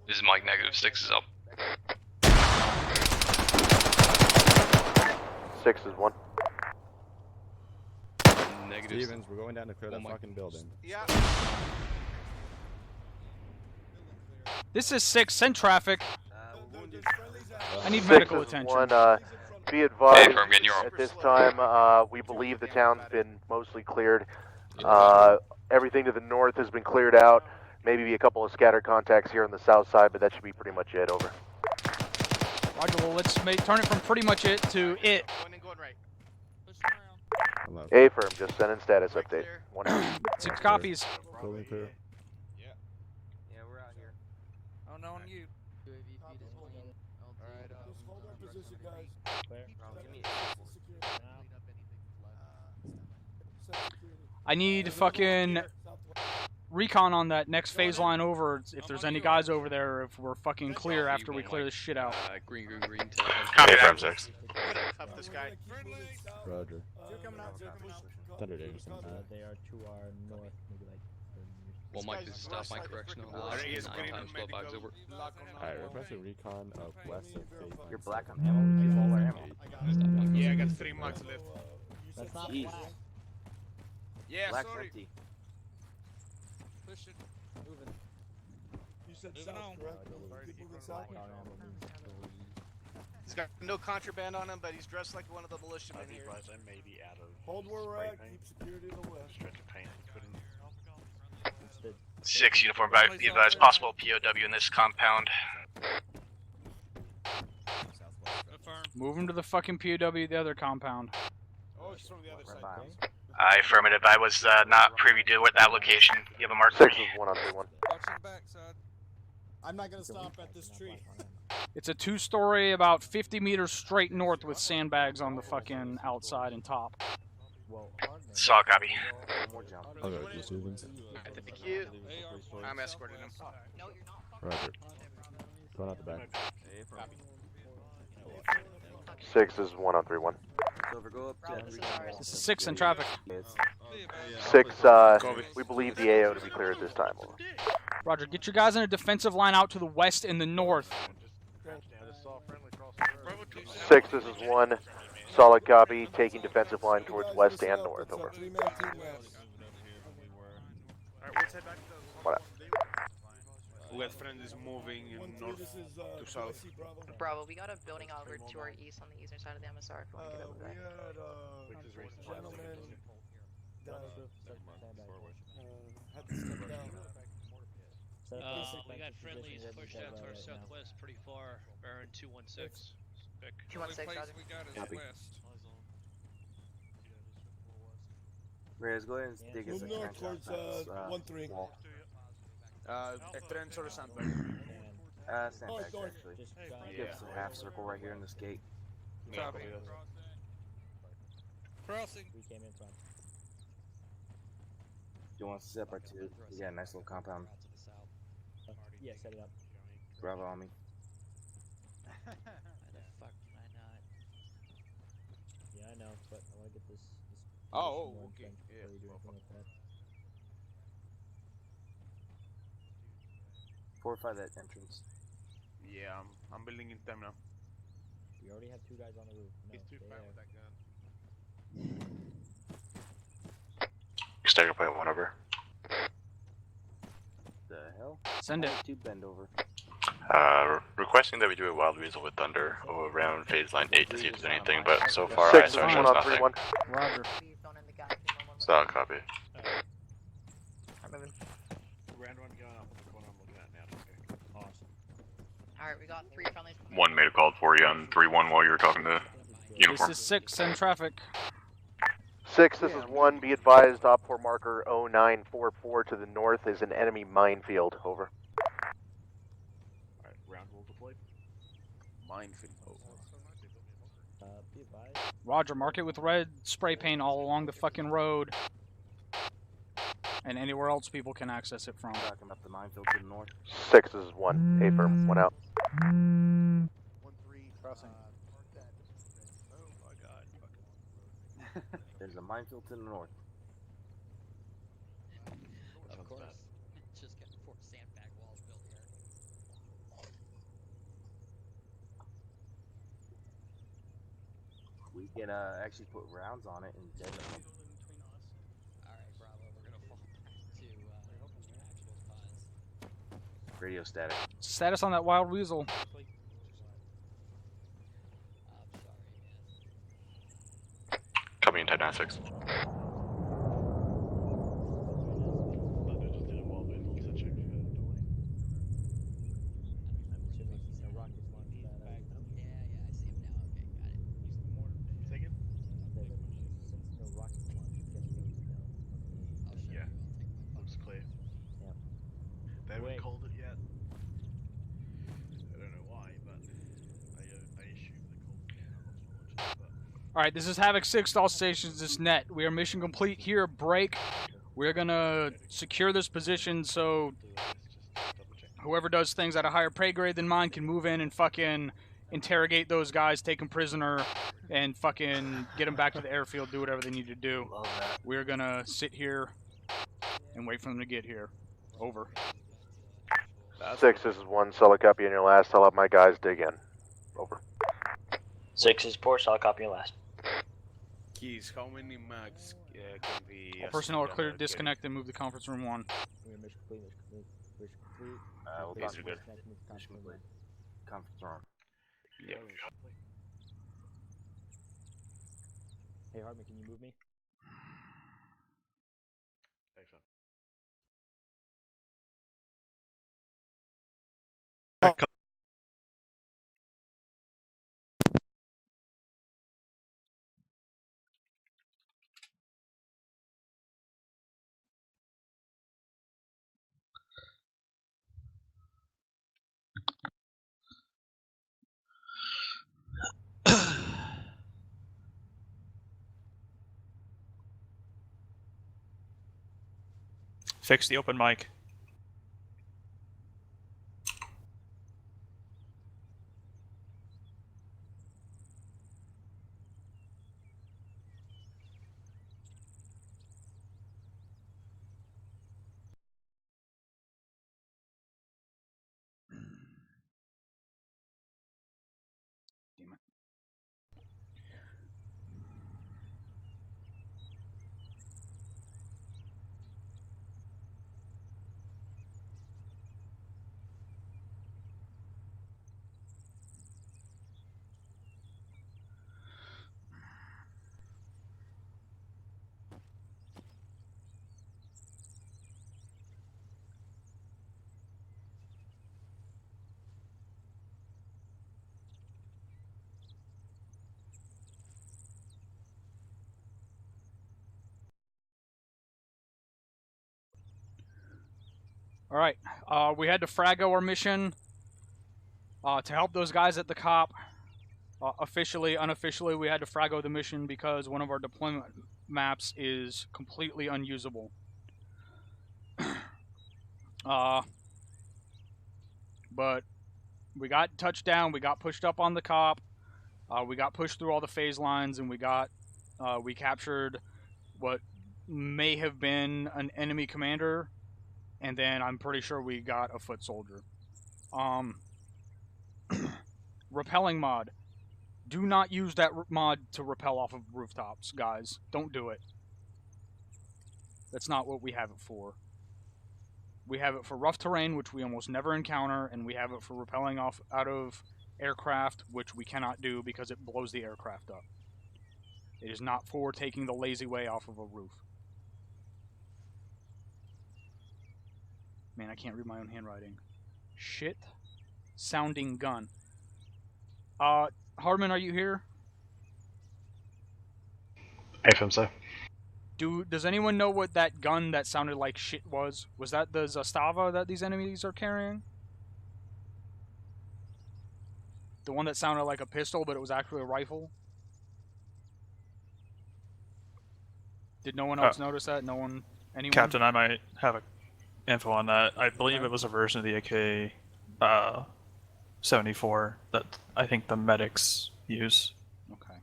This is Mike, negative 6 is up. 6 is 1. Negative. Stevens, we're going down to clear that fucking building. Yeah. This is 6. Send traffic. I need 6 medical is attention. 1. Be advised, Hey, firm, getting your at this time, we believe the town's been mostly cleared. Everything to the north has been cleared out. Maybe a couple of scattered contacts here on the south side, but that should be pretty much it. Over. Roger, well, let's turn it from pretty much it to it. Going in, going right. A firm, just send in status update. 1 hour. 6 copies. Building clear. Yeah, we're out here. Oh, no on you. UAV feed is clean. Alright, Just hold our position, guys. Clear. Give me I need fucking recon on that next phase line over. If there's any guys over there, if we're fucking clear after we clear this shit out. Green. Copy, firm 6. Up this guy. Roger. Thunder Day or something. They are to our north, maybe like 30 meters. Well, Mike, this is stop my correction on the last 9 times 12 vibes over. Alright, requesting recon of west of phase line. You're black on ammo. You all wear ammo. Yeah, I got 3 marks left. That's not Jeez. black. Yeah, Black's sorry. empty. Push it. Moving. You said south, correct? Keep moving south. He's got no contraband on him, but he's dressed like one of the militiamen here. I may be out of Hold where we're spray at. paint. Keep security in the west. Stretch of paint. Put in 6 uniform back. Be advised, possible POW in this compound. Move him to the fucking POW, the other compound. Oh, it's from the other side. Affirmative. I was not privy to that location. You have a mark 6 3. is 1 on 3-1. I'm not gonna stop at this tree. It's a 2-story, about 50 meters straight north with sandbags on the fucking outside and top. Saw copy. I'll go with you, Stevens. Thank you. I'm escorting him. Roger. Going out the back. 6 is 1 on 3-1. Silver, go up to This is 6 in traffic. 6, we believe the AO to be clear at this time. Over. Roger, get your guys in a defensive line out to the west and the north. 6, this is 1. Solid copy, taking defensive line towards west and north, over. Alright, let's head back to What? We got friendlies moving north to south. Bravo, we got a building over to our east on the eastern side of the MSR if you want to get over there. Gentlemen had to step down. We got friendlies pushed out to our southwest pretty far. Baron 216. 216, Roger. Copy. Reyes, go ahead and dig us a Move north trench towards outside 1-3. wall. A trench or a sandbag? Sandbags, actually. Give us a half circle right here in this gate. Copy. Crossing. We came in front. You want to set up our two? We got a nice little compound. Yeah, set it up. Bravo on me. Why the fuck can I not? Yeah, I know, but I want to get this. Oh, more okay. entrenched before you do anything like that. Fortify that entrance. Yeah, I'm building in time now. We already have 2 guys on the roof. No, He's too stay fat there. with that gun. Stagger point 1 over. The hell? Send it. To bend over. Requesting that we do a wild weasel with thunder around phase line 8 to see if there's anything, but so far 6 I is saw 1 on nothing. 3-1. Roger. Solid copy. I'm moving. Round 1 going up in the corner I'm looking at now. Awesome. Alright, we got 3 friendlies. 1 made a call for you on 3-1 while you were talking to uniform. This is 6, send traffic. 6, this is 1. Be advised, OPFOR marker 0944 to the north is an enemy minefield, over. Alright, round will deploy. Minefield. Be advised. Roger, mark it with red spray paint all along the fucking road. And anywhere else people can access it from. Talking about the minefield to the north. 6 is 1. A firm, 1 out. 1-3. Crossing. Oh my god. There's a minefield to the north. Of course. Just got 4 sandbag walls built here. We can actually put rounds on it and dead them. Alright, Bravo, we're gonna fall back to actual pause. Radio static. Status on that wild weasel. I'm sorry, man. Coming in 10-9-6. I'm assuming since no rockets launched that. Yeah, I see him now. Okay, got it. Second? Since no rockets launched, I guess we always know. I'll show Yeah. you. I'll take my Looks clear. Yep. They haven't Wait. called it yet. I don't know why, but I assume they called it now. Alright, this is Havoc 6, all stations, this net. We are mission complete here, break. We're gonna secure this position so whoever does things at a higher pay grade than mine can move in and fucking interrogate those guys, take them prisoner, and fucking get them back to the airfield, do whatever they need to do. We're gonna sit here and wait for them to get here. Over. 6, this is 1. Solid copy on your last. I'll have my guys dig in. Over. 6 is poor, solid copy your last. Keys, how many mags can be... All personnel are cleared to disconnect and move to conference room 1. We're mission complete, mission complete. We'll Please talk about disconnect, move to mission conference room complete. Conference room. Yep. Hey Hardman, can you move me? Excellent. Fix the open mic. Alright, we had to fraggo our mission to help those guys at the COP. Officially, unofficially, we had to fraggo the mission because one of our deployment maps is completely unusable. But we got touched down, we got pushed up on the COP, we got pushed through all the phase lines, and we captured what may have been an enemy commander, and then I'm pretty sure we got a foot soldier. Rappelling mod. Do not use that mod to rappel off of rooftops, guys. Don't do it. That's not what we have it for. We have it for rough terrain, which we almost never encounter, and we have it for rappelling off out of aircraft, which we cannot do because it blows the aircraft up. It is not for taking the lazy way off of a roof. Man, I can't read my own handwriting. Shit. Sounding gun. Hardman, are you here? I think so. Does anyone know what that gun that sounded like shit was? Was that the Zastava that these enemies are carrying? The one that sounded like a pistol, but it was actually a rifle? Did no one else notice that? No one? Anyone? Captain, I might have info on that. I believe it was a version of the AK-74 that I think the medics use. Okay.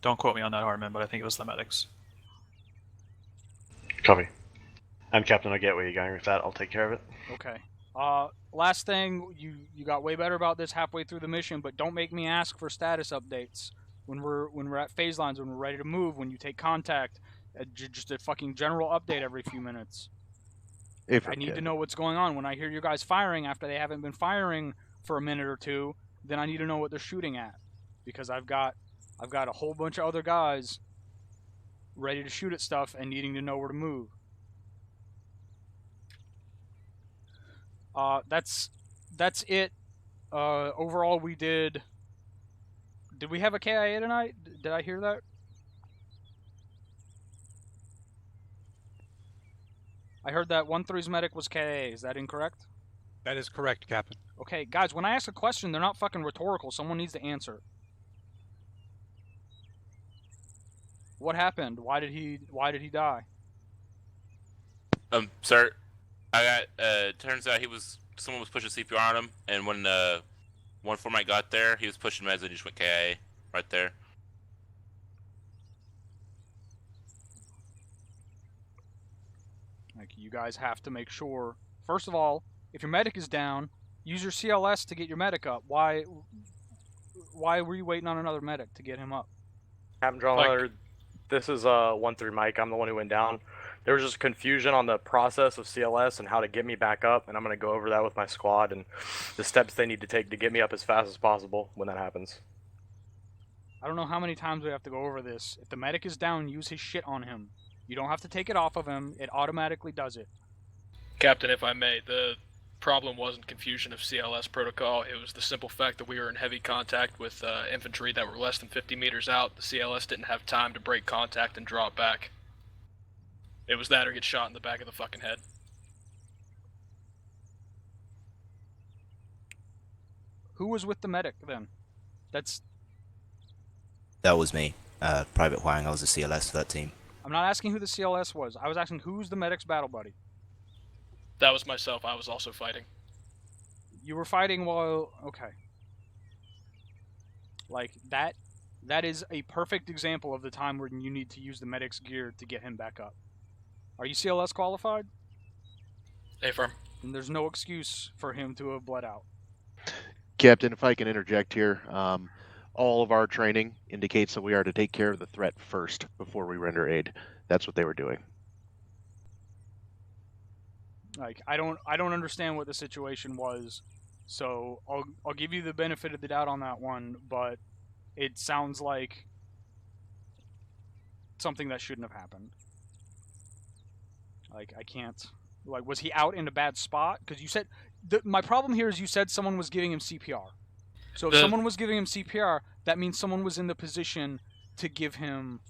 Don't quote me on that, Harmon, but I think it was the medics. Copy. I'm Captain, I get where you're going with that. I'll take care of it. Okay. Last thing, you got way better about this halfway through the mission, but don't make me ask for status updates when we're at phase lines, when we're ready to move, when you take contact. Just a fucking general update every few minutes. I need to know what's going on. When I hear you guys firing after they haven't been firing for a minute or two, then I need to know what they're shooting at, because I've got a whole bunch of other guys ready to shoot at stuff and needing to know where to move. That's it. Overall, we did. Did we have a KIA tonight? Did I hear that? I heard that 1-3's medic was KIA. Is that incorrect? That is correct, Captain. Okay, guys, when I ask a question, they're not fucking rhetorical. Someone needs to answer. What happened? Why did he die? Sir, I got, turns out someone was pushing CPR on him, and when, 1-4 got there, he was pushing meds and he just went KIA right there. Like, you guys have to make sure, first of all, if your medic is down, use your CLS to get your medic up. Why were you waiting on another medic to get him up? Captain Drumheller, this is 1-3 Mike. I'm the one who went down. There was just confusion on the process of CLS and how to get me back up, and I'm going to go over that with my squad and the steps they need to take to get me up as fast as possible when that happens. I don't know how many times we have to go over this. If the medic is down, use his shit on him. You don't have to take it off of him. It automatically does it. Captain, if I may, the problem wasn't confusion of CLS protocol. It was the simple fact that we were in heavy contact with infantry that were less than 50 meters out. The CLS didn't have time to break contact and draw it back. It was that or get shot in the back of the fucking head. Who was with the medic then? That was me, Private Huang. I was the CLS for that team. I'm not asking who the CLS was. I was asking who's the medic's battle buddy. That was myself. I was also fighting. You were fighting while... Okay. Like, that is a perfect example of the time where you need to use the medic's gear to get him back up. Are you CLS qualified? Affirm. Then there's no excuse for him to have bled out. Captain, if I can interject here, all of our training indicates that we are to take care of the threat first before we render aid. That's what they were doing. Like, I don't understand what the situation was, so I'll give you the benefit of the doubt on that one, but it sounds like something that shouldn't have happened. Like, I can't... Like, was he out in a bad spot? Because you said... my problem here is you said someone was giving him CPR. So if someone was giving him CPR, that means someone was in the position to give him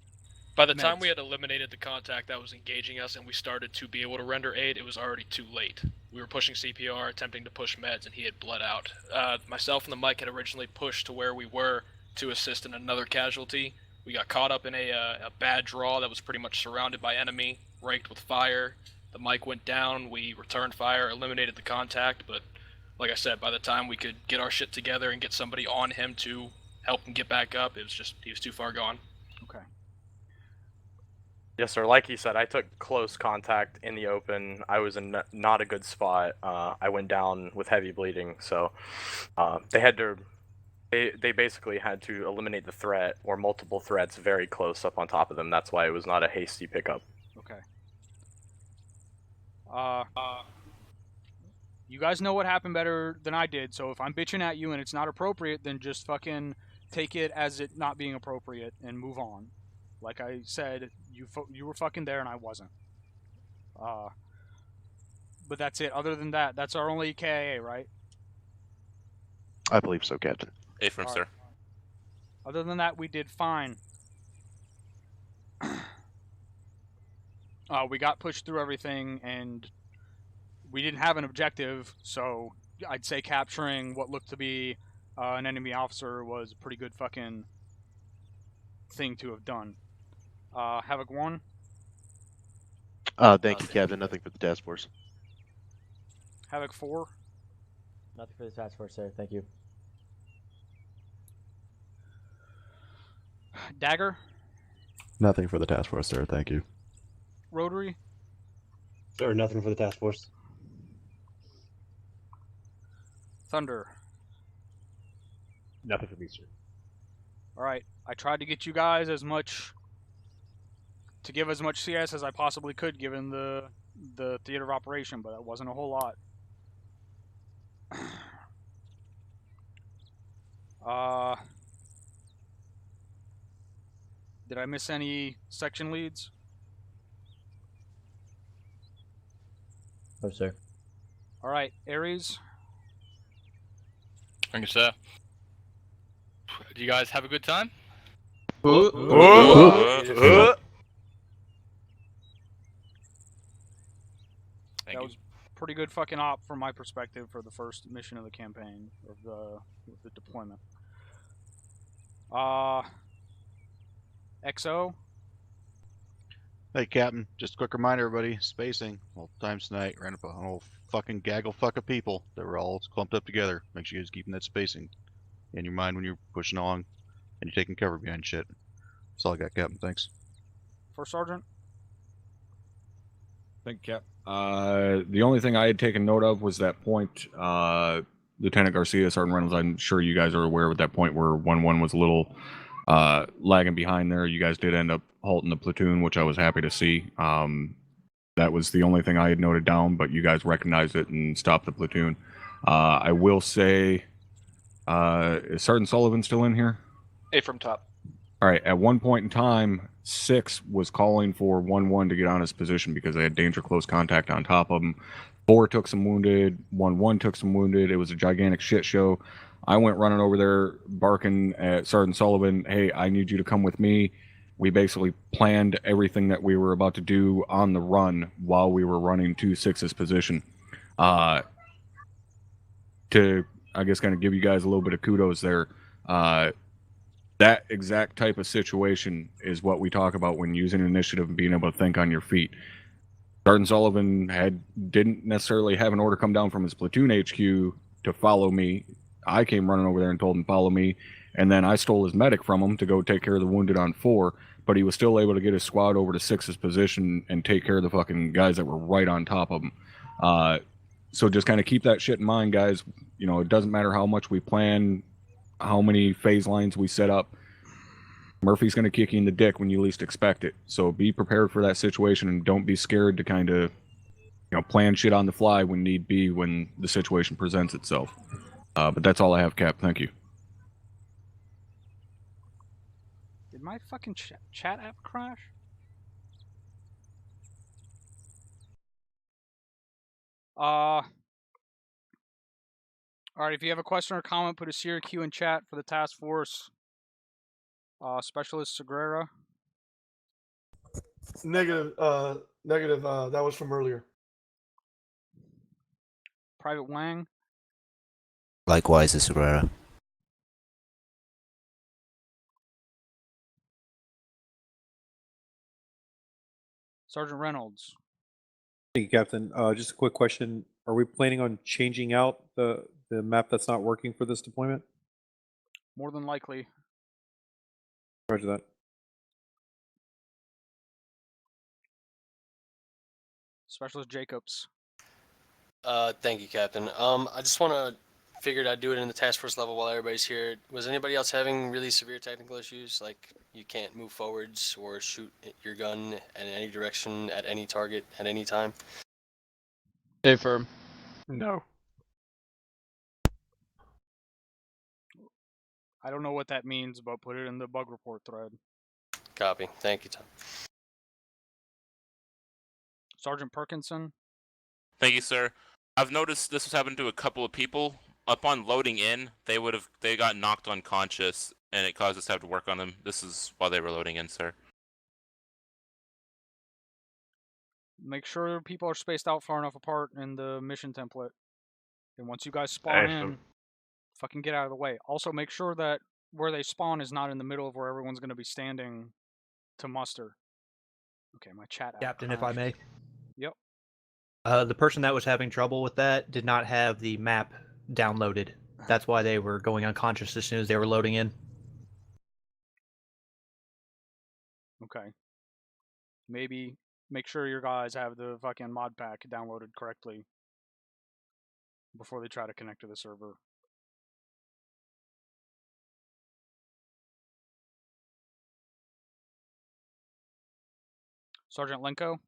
By the time Meds. we had eliminated the contact that was engaging us and we started to be able to render aid, it was already too late. We were pushing CPR, attempting to push meds, and he had bled out. Myself and the Mike had originally pushed to where we were to assist in another casualty. We got caught up in a bad draw that was pretty much surrounded by enemy, raked with fire. The Mike went down, we returned fire, eliminated the contact, but like I said, by the time we could get our shit together and get somebody on him to help him get back up, it was just, he was too far gone. Okay. Yes, sir. Like he said, I took close contact in the open. I was in not a good spot. I went down with heavy bleeding, so they had to. They basically had to eliminate the threat or multiple threats very close up on top of them. That's why it was not a hasty pickup. Okay. You guys know what happened better than I did, so if I'm bitching at you and it's not appropriate, then just fucking take it as it not being appropriate and move on. Like I said, you were fucking there and I wasn't. But that's it. Other than that, that's our only KIA, right? I believe so, Captain. Affirm, sir. Other than that, we did fine. We got pushed through everything, and we didn't have an objective, so I'd say capturing what looked to be an enemy officer was a pretty good fucking thing to have done. Havoc 1? Thank you, Captain. Nothing for the task force. Havoc 4? Nothing for the task force, sir. Thank you. Dagger? Nothing for the task force, sir. Thank you. Rotary? Sir, nothing for the task force. Thunder? Nothing for me, sir. Alright, I tried to get you guys to give as much CS as I possibly could given the theater of operation, but it wasn't a whole lot. Did I miss any section leads? No, sir. Alright, Ares? Thank you, sir. Do you guys have a good time? That was pretty good fucking op from my perspective for the first mission of the campaign, of the deployment. XO? Hey, Captain. Just a quick reminder, everybody. Spacing. Multiple times tonight. Ran up a whole fucking gaggle fuck of people that were all clumped up together. Make sure you guys keeping that spacing in your mind when you're pushing along and you're taking cover behind shit. That's all I got, Captain. Thanks. First Sergeant? Thank you, Cap. The only thing I had taken note of was that point, Lieutenant Garcia, Sergeant Reynolds, I'm sure you guys are aware of that point where 1-1 was a little lagging behind there. You guys did end up halting the platoon, which I was happy to see. That was the only thing I had noted down, but you guys recognized it and stopped the platoon. I will say, is Sergeant Sullivan still in here? A from top. All right, at one point in time, 6 was calling for 1-1 to get on his position because they had danger close contact on top of him. 4 took some wounded, 1-1 took some wounded. It was a gigantic shit show. I went running over there barking at Sergeant Sullivan, hey, I need you to come with me. We basically planned everything that we were about to do on the run while we were running to 6's position. To, I guess, kind of give you guys a little bit of kudos there. That exact type of situation is what we talk about when using initiative and being able to think on your feet. Sergeant Sullivan didn't necessarily have an order come down from his platoon HQ to follow me. I came running over there and told him follow me, and then I stole his medic from him to go take care of the wounded on 4, but he was still able to get his squad over to 6's position and take care of the fucking guys that were right on top of him. So just kind of keep that shit in mind, guys. You know, it doesn't matter how much we plan, how many phase lines we set up. Murphy's going to kick you in the dick when you least expect it. So be prepared for that situation and don't be scared to kind of, plan shit on the fly when need be when the situation presents itself. But that's all I have, Cap. Thank you. Did my fucking chat app crash? Alright, if you have a question or comment, put a CRQ in chat for the task force. Specialist Segrera. Negative. Negative. That was from earlier. Private Wang. Likewise, this is Herrera. Sergeant Reynolds. Thank you, Captain. Just a quick question: are we planning on changing out the map that's not working for this deployment? More than likely. Roger that. Specialist Jacobs. Thank you, Captain. I just want to figured I'd do it in the task force level while everybody's here. Was anybody else having really severe technical issues, like you can't move forwards or shoot your gun in any direction at any target at any time? Affirm. No. I don't know what that means, but put it in the bug report thread. Copy. Thank you, Tom. Sergeant Perkinson. Thank you, sir. I've noticed this has happened to a couple of people. Upon loading in, they got knocked unconscious, and it caused us to have to work on them. This is while they were loading in, sir. Make sure people are spaced out far enough apart in the mission template. And once you guys spawn in, fucking get out of the way. Also, make sure that where they spawn is not in the middle of where everyone's going to be standing to muster. Okay, my chat app Captain, if I may. Yep. The person that was having trouble with that did not have the map downloaded. That's why they were going unconscious as soon as they were loading in. Okay. Maybe make sure your guys have the fucking mod pack downloaded correctly before they try to connect to the server. Sergeant Lenko.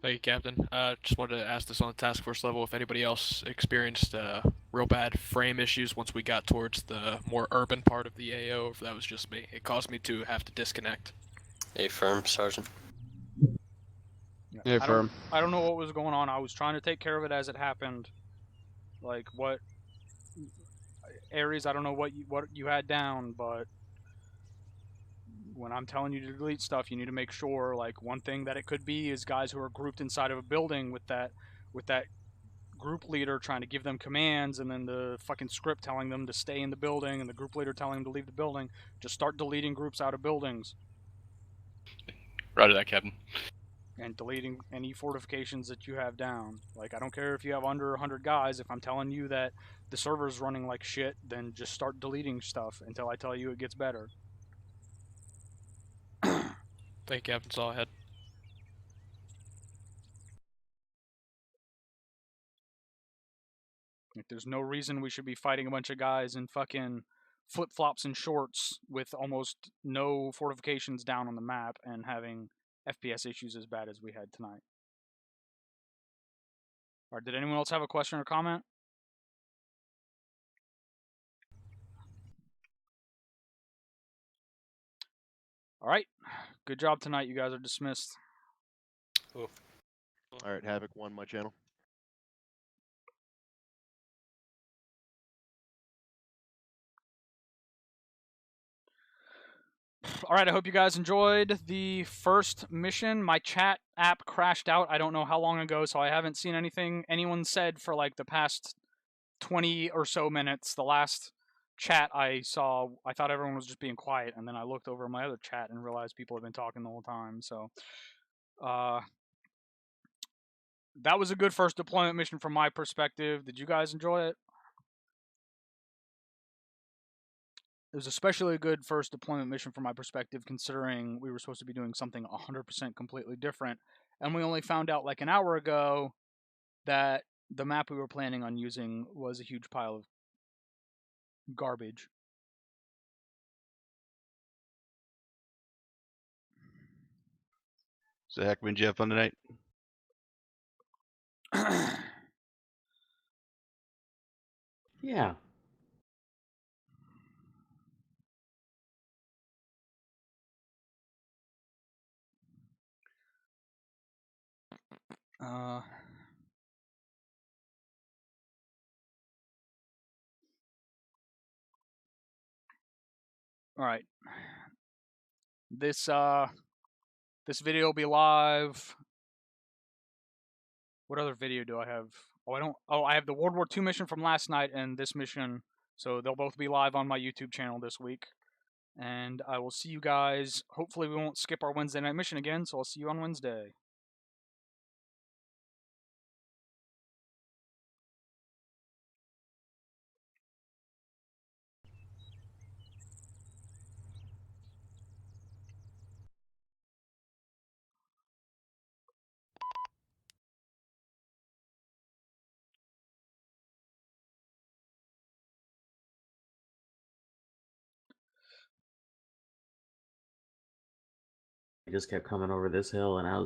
Thank you, Captain. Just wanted to ask this on the task force level if anybody else experienced real bad frame issues once we got towards the more urban part of the AO, if that was just me. It caused me to have to disconnect. Affirm, Sergeant. Affirm. I don't know what was going on. I was trying to take care of it as it happened. Like what Aries, I don't know what you had down, but when I'm telling you to delete stuff, you need to make sure, like, one thing that it could be is guys who are grouped inside of a building with that group leader trying to give them commands, and then the fucking script telling them to stay in the building, and the group leader telling them to leave the building. Just start deleting groups out of buildings. Roger that, Captain. And deleting any fortifications that you have down. Like, I don't care if you have under 100 guys. If I'm telling you that the server's running like shit, then just start deleting stuff until I tell you it gets better. Thank you, Captain. That's all I had. Like, there's no reason we should be fighting a bunch of guys in fucking flip-flops and shorts with almost no fortifications down on the map and having FPS issues as bad as we had tonight. Alright, did anyone else have a question or comment? Alright, good job tonight. You guys are dismissed. Cool. Alright, Havoc 1, my channel. Alright, I hope you guys enjoyed the first mission. My chat app crashed out. I don't know how long ago, so I haven't seen anything anyone said for like the past 20 or so minutes. The last chat I saw, I thought everyone was just being quiet, and then I looked over my other chat and realized people have been talking the whole time. So, that was a good first deployment mission from my perspective. Did you guys enjoy it? It was especially a good first deployment mission from my perspective, considering we were supposed to be doing something 100% completely different. And we only found out like an hour ago that the map we were planning on using was a huge pile of garbage. So, Hackman, did you have fun tonight? Yeah. All right. This This video will be live. What other video do I have? Oh, I don't. Oh, I have the World War II mission from last night and this mission. So they'll both be live on my YouTube channel this week. And I will see you guys. Hopefully, we won't skip our Wednesday night mission again. So I'll see you on Wednesday. He just kept coming over this hill, and I was